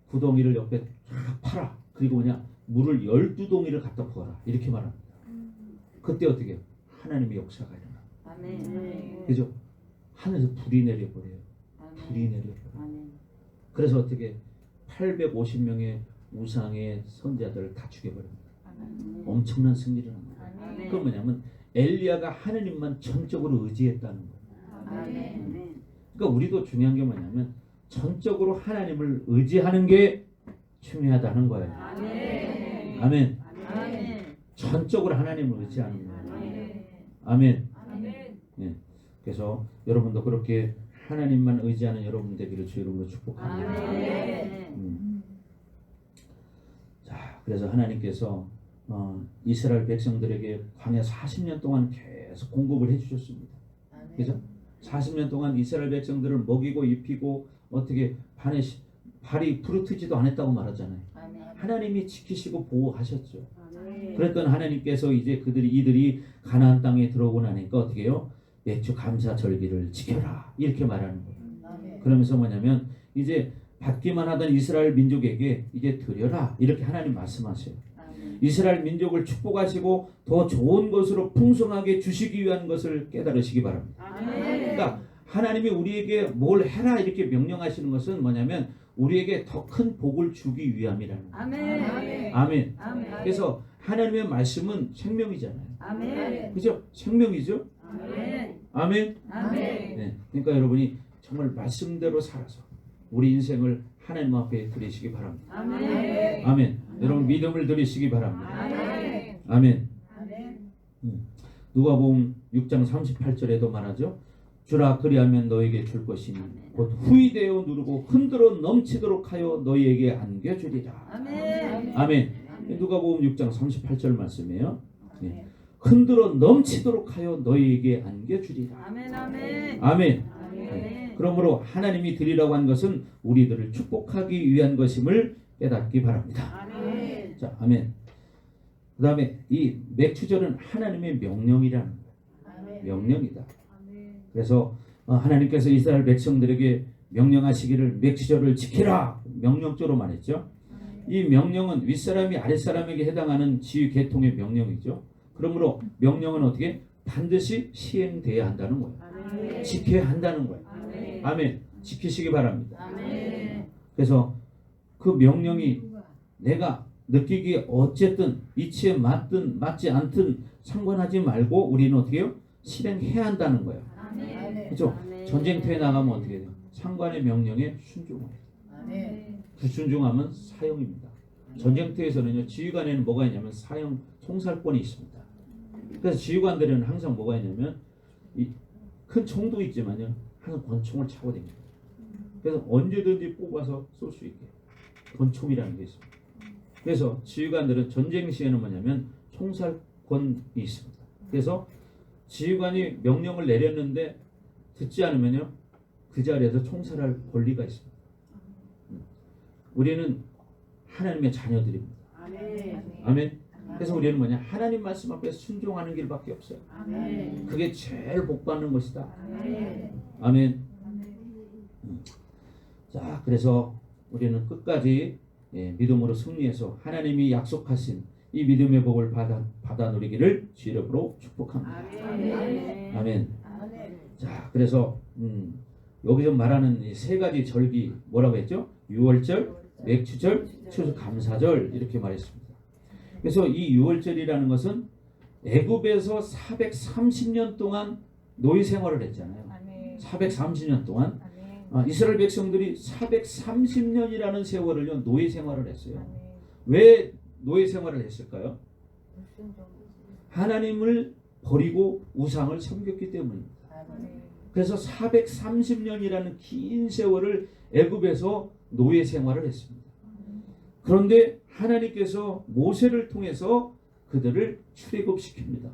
구덩이를 옆에 쫙 파라. 그리고 뭐냐? 물을 12동이를 갖다 부어라. 이렇게 말합니다. 그때 어떻게 해요? 하나님의 역사가 일어나. 아멘. 그죠? 하늘에서 불이 내려버려요. 불이 내려버려요. 그래서 어떻게 850명의 우상의 선자들을 다 죽여버립니다. 엄청난 승리를 합니다. 그건 뭐냐면 엘리야가 하나님만 전적으로 의지했다는 거예요. 그러니까 우리도 중요한 게 뭐냐면 전적으로 하나님을 의지하는 게 중요하다는 거예요. 아멘. 전적으로 하나님을 의지하는 거예요. 아멘. 네. 그래서 여러분도 그렇게 하나님만 의지하는 여러분 되기를 주 이름으로 축복합니다. 자, 그래서 하나님께서 이스라엘 백성들에게 광야 40년 동안 계속 공급을 해주셨습니다. 그래서 40년 동안 이스라엘 백성들을 먹이고 입히고 어떻게 발이 부르트지도 않았다고 말하잖아요. 하나님이 지키시고 보호하셨죠. 그랬던 하나님께서 이제 이들이 가나안 땅에 들어오고 나니까 어떻게 해요? 맥주 감사 절기를 지켜라 이렇게 말하는 거예요. 그러면서 뭐냐면 이제 받기만 하던 이스라엘 민족에게 이제 드려라 이렇게 하나님 말씀하세요. 이스라엘 민족을 축복하시고 더 좋은 것으로 풍성하게 주시기 위한 것을 깨달으시기 바랍니다. 그러니까 하나님이 우리에게 뭘 해라 이렇게 명령하시는 것은 뭐냐면 우리에게 더 큰 복을 주기 위함이라는 거예요. 아멘. 그래서 하나님의 말씀은 생명이잖아요. 그죠? 생명이죠? 아멘. 네. 그러니까 여러분이 정말 말씀대로 살아서 우리 인생을 하나님 앞에 드리시기 바랍니다. 아멘. 여러분 믿음을 드리시기 바랍니다. 아멘. 누가복음 6장 38절에도 말하죠. 주라 그리하면 너에게 줄 것이니 곧 후이되어 누르고 흔들어 넘치도록 하여 너희에게 안겨주리라. 아멘. 누가복음 6장 38절 말씀이에요. 네. 흔들어 넘치도록 하여 너희에게 안겨주리라. 아멘. 네. 그러므로 하나님이 드리라고 한 것은 우리들을 축복하기 위한 것임을 깨닫기 바랍니다. 자, 아멘. 그 다음에 이 맥추절은 하나님의 명령이라는 거예요. 명령이다. 그래서 하나님께서 이스라엘 백성들에게 명령하시기를 맥추절을 지키라 명령조로 말했죠. 이 명령은 윗사람이 아랫사람에게 해당하는 지휘 계통의 명령이죠. 그러므로 명령은 어떻게 반드시 시행돼야 한다는 거예요. 지켜야 한다는 거예요. 아멘. 지키시기 바랍니다. 그래서 그 명령이 내가 느끼기에 어쨌든 이치에 맞든 맞지 않든 상관하지 말고 우리는 어떻게 해요? 실행해야 한다는 거예요. 그렇죠? 전쟁터에 나가면 어떻게 돼요? 상관의 명령에 순종해요. 불순종하면 사형입니다. 전쟁터에서는요, 지휘관에는 뭐가 있냐면 사형 총살권이 있습니다. 그래서 지휘관들은 항상 뭐가 있냐면 이 큰 총도 있지만요, 항상 권총을 차고 다닙니다. 그래서 언제든지 뽑아서 쏠 수 있게 권총이라는 게 있습니다. 그래서 지휘관들은 전쟁 시에는 뭐냐면 총살권이 있습니다. 그래서 지휘관이 명령을 내렸는데 듣지 않으면요, 그 자리에서 총살할 권리가 있습니다. 우리는 하나님의 자녀들입니다. 아멘. 그래서 우리는 뭐냐? 하나님 말씀 앞에 순종하는 길밖에 없어요. 그게 제일 복 받는 것이다. 아멘. 자, 그래서 우리는 끝까지 믿음으로 승리해서 하나님이 약속하신 이 믿음의 복을 받아 누리기를 주 이름으로 축복합니다. 아멘. 자, 그래서 여기서 말하는 이 세 가지 절기 뭐라고 했죠? 유월절, 맥추절, 추수감사절 이렇게 말했습니다. 그래서 이 유월절이라는 것은 애굽에서 430년 동안 노예 생활을 했잖아요. 430년 동안 이스라엘 백성들이 430년이라는 세월을요 노예 생활을 했어요. 왜 노예 생활을 했을까요? 하나님을 버리고 우상을 섬겼기 때문입니다. 그래서 430년이라는 긴 세월을 애굽에서 노예 생활을 했습니다. 그런데 하나님께서 모세를 통해서 그들을 출애굽시킵니다.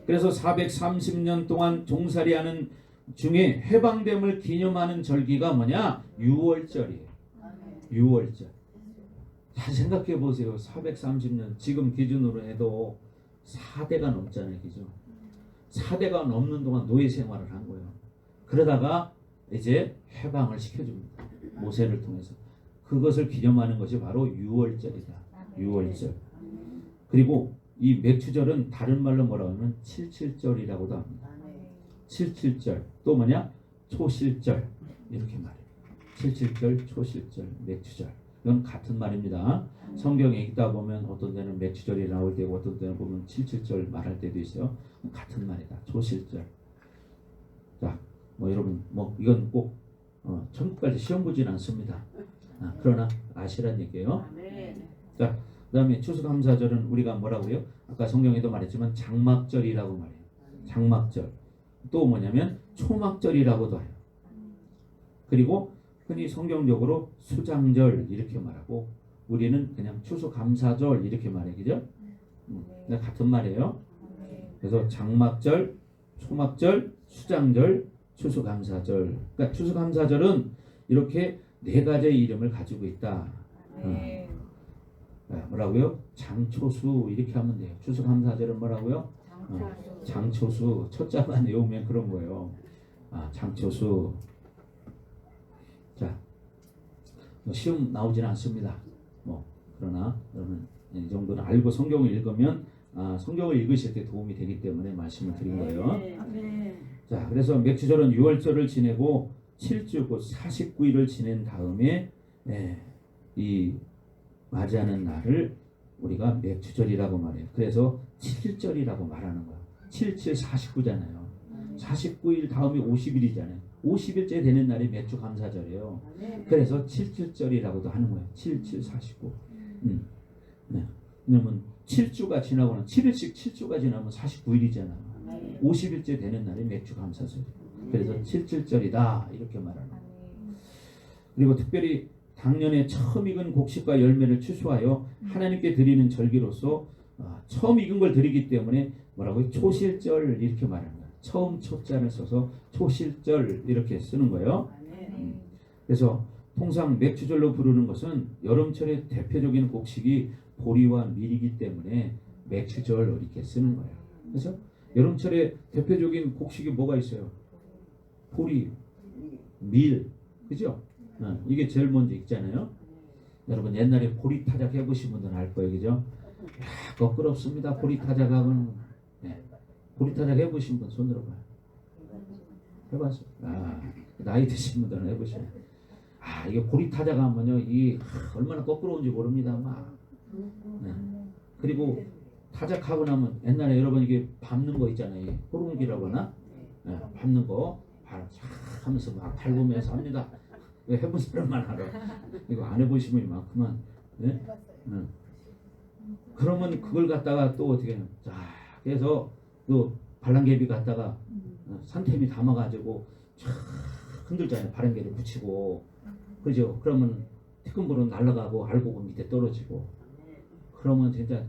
그래서 430년 동안 종살이하는 중에 해방됨을 기념하는 절기가 뭐냐? 유월절이에요. 유월절. 잘 생각해 보세요. 430년 지금 기준으로 해도 4대가 넘잖아요. 그죠? 4대가 넘는 동안 노예 생활을 한 거예요. 그러다가 이제 해방을 시켜줍니다. 모세를 통해서. 그것을 기념하는 것이 바로 유월절이다. 유월절. 그리고 이 맥추절은 다른 말로 뭐라고 하면 칠칠절이라고도 합니다. 칠칠절. 또 뭐냐? 초실절. 이렇게 말해요. 칠칠절, 초실절, 맥추절. 이건 같은 말입니다. 성경에 읽다 보면 어떤 데는 맥추절이 나올 때고 어떤 데는 보면 칠칠절 말할 때도 있어요. 같은 말이다. 초실절. 자, 뭐 여러분 뭐 이건 꼭 천국까지 시험 보진 않습니다. 그러나 아시란 얘기예요. 자, 그다음에 추수감사절은 우리가 뭐라고요? 아까 성경에도 말했지만 장막절이라고 말해요. 장막절. 또 뭐냐면 초막절이라고도 해요. 그리고 흔히 성경적으로 수장절 이렇게 말하고 우리는 그냥 추수감사절 이렇게 말해요. 그죠? 같은 말이에요. 그래서 장막절, 초막절, 수장절, 추수감사절. 그러니까 추수감사절은 이렇게 네 가지의 이름을 가지고 있다. 뭐라고요? 장초수 이렇게 하면 돼요. 추수감사절은 뭐라고요? 장초수. 첫자만 외우면 그런 거예요. 장초수. 자, 시험 나오지는 않습니다. 그러나 여러분 이 정도는 알고 성경을 읽으면 성경을 읽으실 때 도움이 되기 때문에 말씀을 드린 거예요. 자, 그래서 맥추절은 6월절을 지내고 7주 곧 49일을 지낸 다음에 이 맞이하는 날을 우리가 맥추절이라고 말해요. 그래서 7일절이라고 말하는 거예요. 77, 49잖아요. 49일 다음에 50일이잖아요. 50일째 되는 날이 맥주 감사절이에요. 그래서 77절이라고도 하는 거예요. 77, 49. 네. 왜냐면 7주가 지나고는 7일씩 7주가 지나면 49일이잖아요. 50일째 되는 날이 맥주 감사절. 그래서 77절이다 이렇게 말하는 거예요. 그리고 특별히 당년에 처음 익은 곡식과 열매를 추수하여 하나님께 드리는 절기로서 처음 익은 걸 드리기 때문에 뭐라고요? 초실절 이렇게 말하는 거예요. 처음 초자를 써서 초실절 이렇게 쓰는 거예요. 그래서 통상 맥추절로 부르는 것은 여름철의 대표적인 곡식이 보리와 밀이기 때문에 맥추절 이렇게 쓰는 거예요. 그래서 여름철에 대표적인 곡식이 뭐가 있어요? 보리, 밀, 그죠? 이게 제일 먼저 있잖아요. 여러분 옛날에 보리 타작 해보신 분들은 알 거예요, 그죠? 거끄럽습니다. 보리 타작하고는. 보리 타작 해보신 분 손 들어봐요. 해봤어요. 나이 드신 분들은 해보시면. 이게 보리 타작 하면요, 이 얼마나 거끄러운지 모릅니다, 막. 그리고 타작하고 나면 옛날에 여러분 이게 밟는 거 있잖아요. 호롱기라고 하나? 밟는 거 잘 하면서 막 밟으면서 합니다. 해본 사람만 알아. 이거 안 해보시면 이만큼만. 그러면 그걸 갖다가 또 어떻게 해요? 자, 그래서 또 발랑개비 갖다가 산태미 담아가지고 촥 흔들잖아요. 발랑개를 붙이고. 그죠? 그러면 티끌불은 날아가고 알곡은 밑에 떨어지고. 그러면 진짜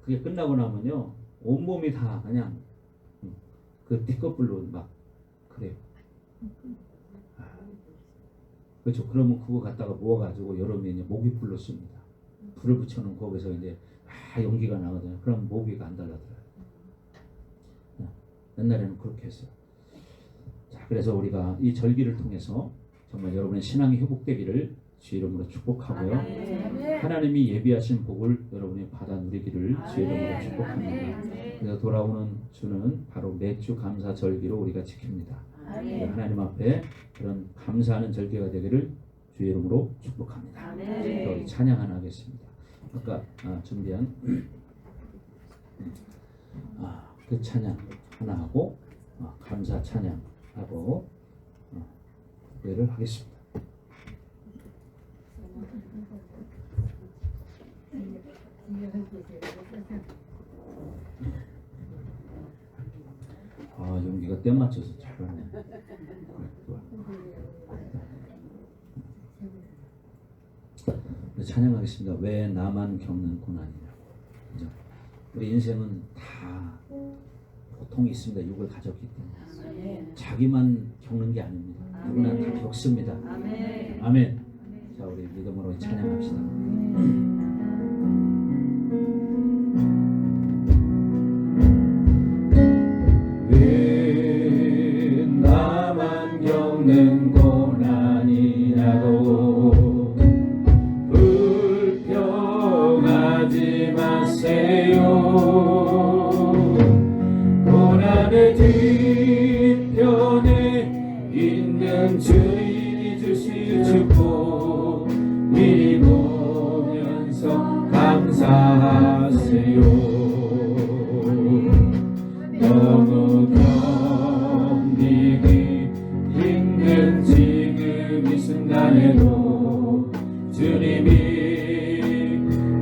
그게 끝나고 나면요 온몸이 다 그냥 그 티끌불로 막 그래요. 그렇죠. 그러면 그거 갖다가 모아가지고 여름에 이제 모기불로 씁니다. 불을 붙여놓은 거기서 이제 연기가 나거든요. 그럼 모기가 안 달라들어요. 옛날에는 그렇게 했어요. 자, 그래서 우리가 이 절기를 통해서 정말 여러분의 신앙이 회복되기를 주 이름으로 축복하고요. 하나님이 예비하신 복을 여러분이 받아 누리기를 주 이름으로 축복합니다. 그래서 돌아오는 주는 바로 맥주 감사 절기로 우리가 지킵니다. 하나님 앞에 그런 감사하는 절기가 되기를 주 이름으로 축복합니다. 우리 찬양 하나 하겠습니다. 아까 준비한 그 찬양 하나 하고 감사 찬양 하고 예를 하겠습니다. 연기가 때 맞춰서 잘하네. 찬양하겠습니다. 왜 나만 겪는 고난이냐. 우리 인생은 다 고통이 있습니다. 육을 가졌기 때문에 자기만 겪는 게 아닙니다. 누구나 다 겪습니다. 아멘. 자, 우리 믿음으로 찬양합시다. 고난의 뒤편에 있는 주님이 주실 축복 미리 보면서 감사하세요. 너무 견디기 힘든 지금 이 순간에도 주님이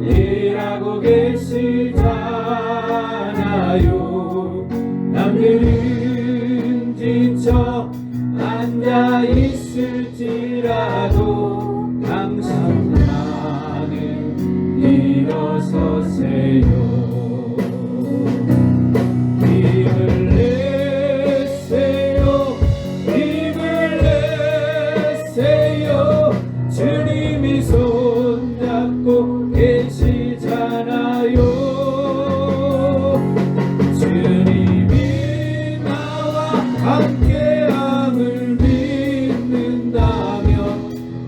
일하고 계시잖아요. 남들은 지쳐 앉아 있을지라도 당신만은 일어서세요. 힘을 내세요. 힘을 내세요. 주님이 손잡고 계시잖아요. 주님이 나와 함께함을 믿는다면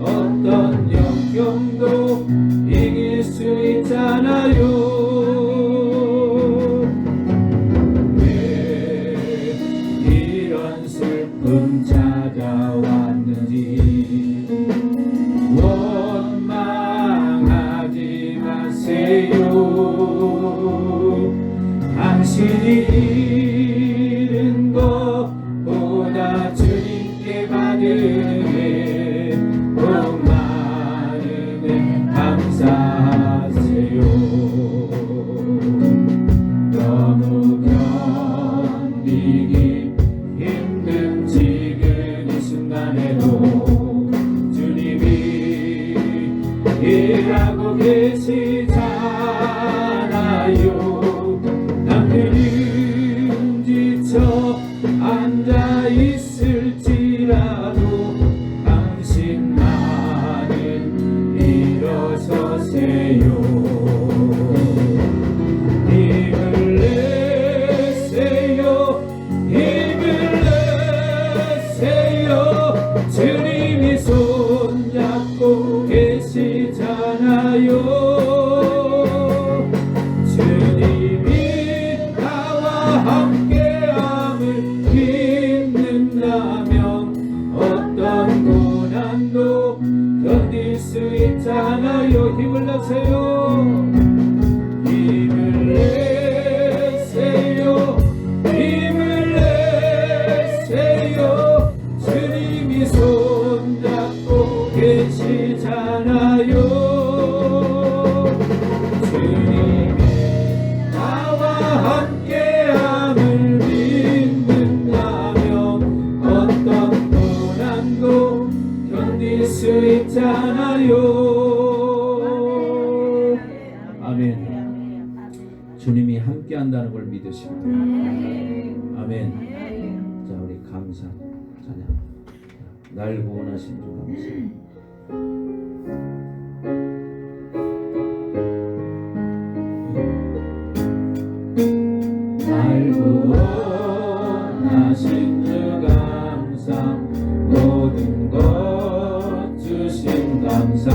어떤 역경도 이길 수 있잖아요. 슬픔 찾아왔는지 원망하지 마세요. 당신이 잃은 것보다 주님께 받은 게 더 많으니 감사하세요. 너무 견디기 힘든 지금 이 순간에도 주님이 일하고 계시잖아요. 남들은 지쳐 앉아 있을지라도 당신만은 일어서세요. 힘을 내세요. 힘을 내세요. 주님이 손잡고 계시잖아요. 주님이 나와 함께함을 믿는다면 어떤 고난도 견딜 수 있잖아요. 힘을 내세요. 힘을 내세요. 힘을 내세요. 주님이 손잡고 계시잖아요. 주님이 나와 함께함을 믿는다면 어떤 고난도 견딜 수 있잖아요. 아멘. 주님이 함께한다는 걸 믿으시면 돼요. 아멘. 자, 우리 감사 찬양. 날 구원하신 주 감사. 날 구원하신 주 감사. 모든 것 주신 감사.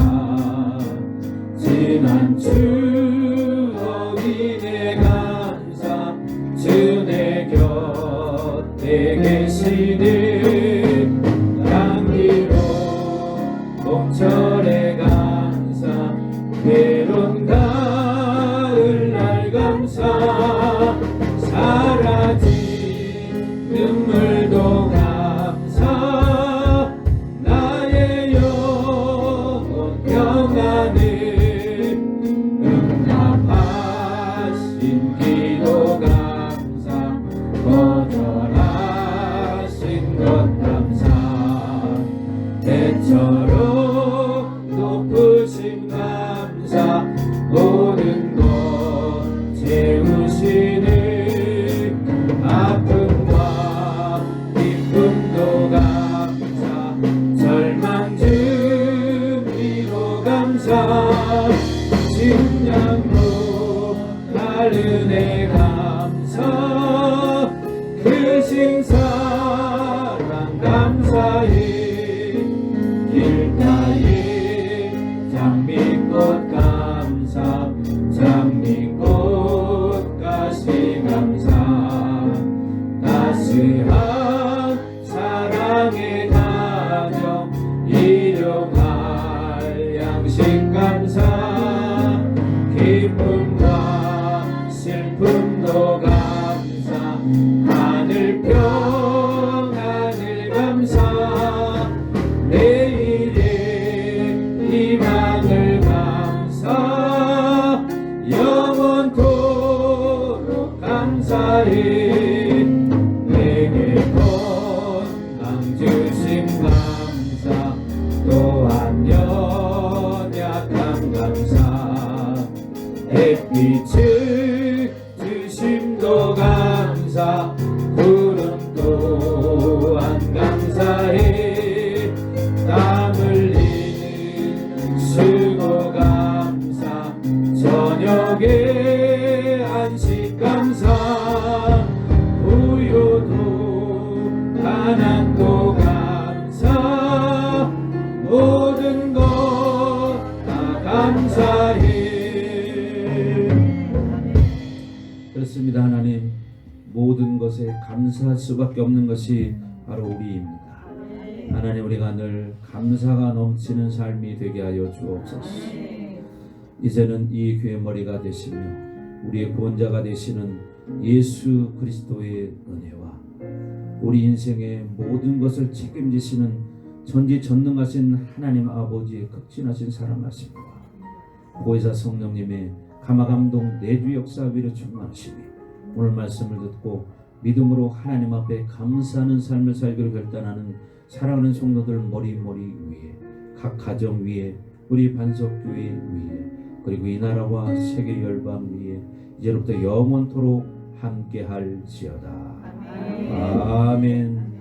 지난 추억이 내 감사. 주 내 곁에 계시네. 향기로 봄철의 감사. 괴로운 가을 날 감사. 사라진 눈물도 감사. 나의 영혼 평안을 응답하신 기도 감사. 거절하신 것 감사. 배처럼 높으신 감사. 모든 것 채우시는 아픔과 기쁨도 감사. 절망 준비로 감사. 심령으로 날 은혜 감사. 크신 사랑 감사해. 길가에 장미꽃 감사. 장미꽃 감사 햇빛을 주심도 감사 구름 또한 감사해 땀 흘리는 수고 감사 저녁에 안식 감사 부요도 가난도 감사 모든 것 다 감사해. 그렇습니다. 하나님, 모든 것에 감사할 수밖에 없는 것이 바로 우리입니다. 하나님, 우리가 늘 감사가 넘치는 삶이 되게 하여 주옵소서. 이제는 이 교회 머리가 되시며 우리의 구원자가 되시는 예수 그리스도의 은혜와 우리 인생의 모든 것을 책임지시는 전지전능하신 하나님 아버지의 극진하신 사랑하심과 보혜사 성령님의 감화감동 내주 역사 위로 충만하시니 오늘 말씀을 듣고 믿음으로 하나님 앞에 감사하는 삶을 살기로 결단하는 사랑하는 성도들 머리 위에, 각 가정 위에, 우리 반석교회 위에, 그리고 이 나라와 세계 열방 위에 이제로부터 영원토록 함께할지어다. 아멘.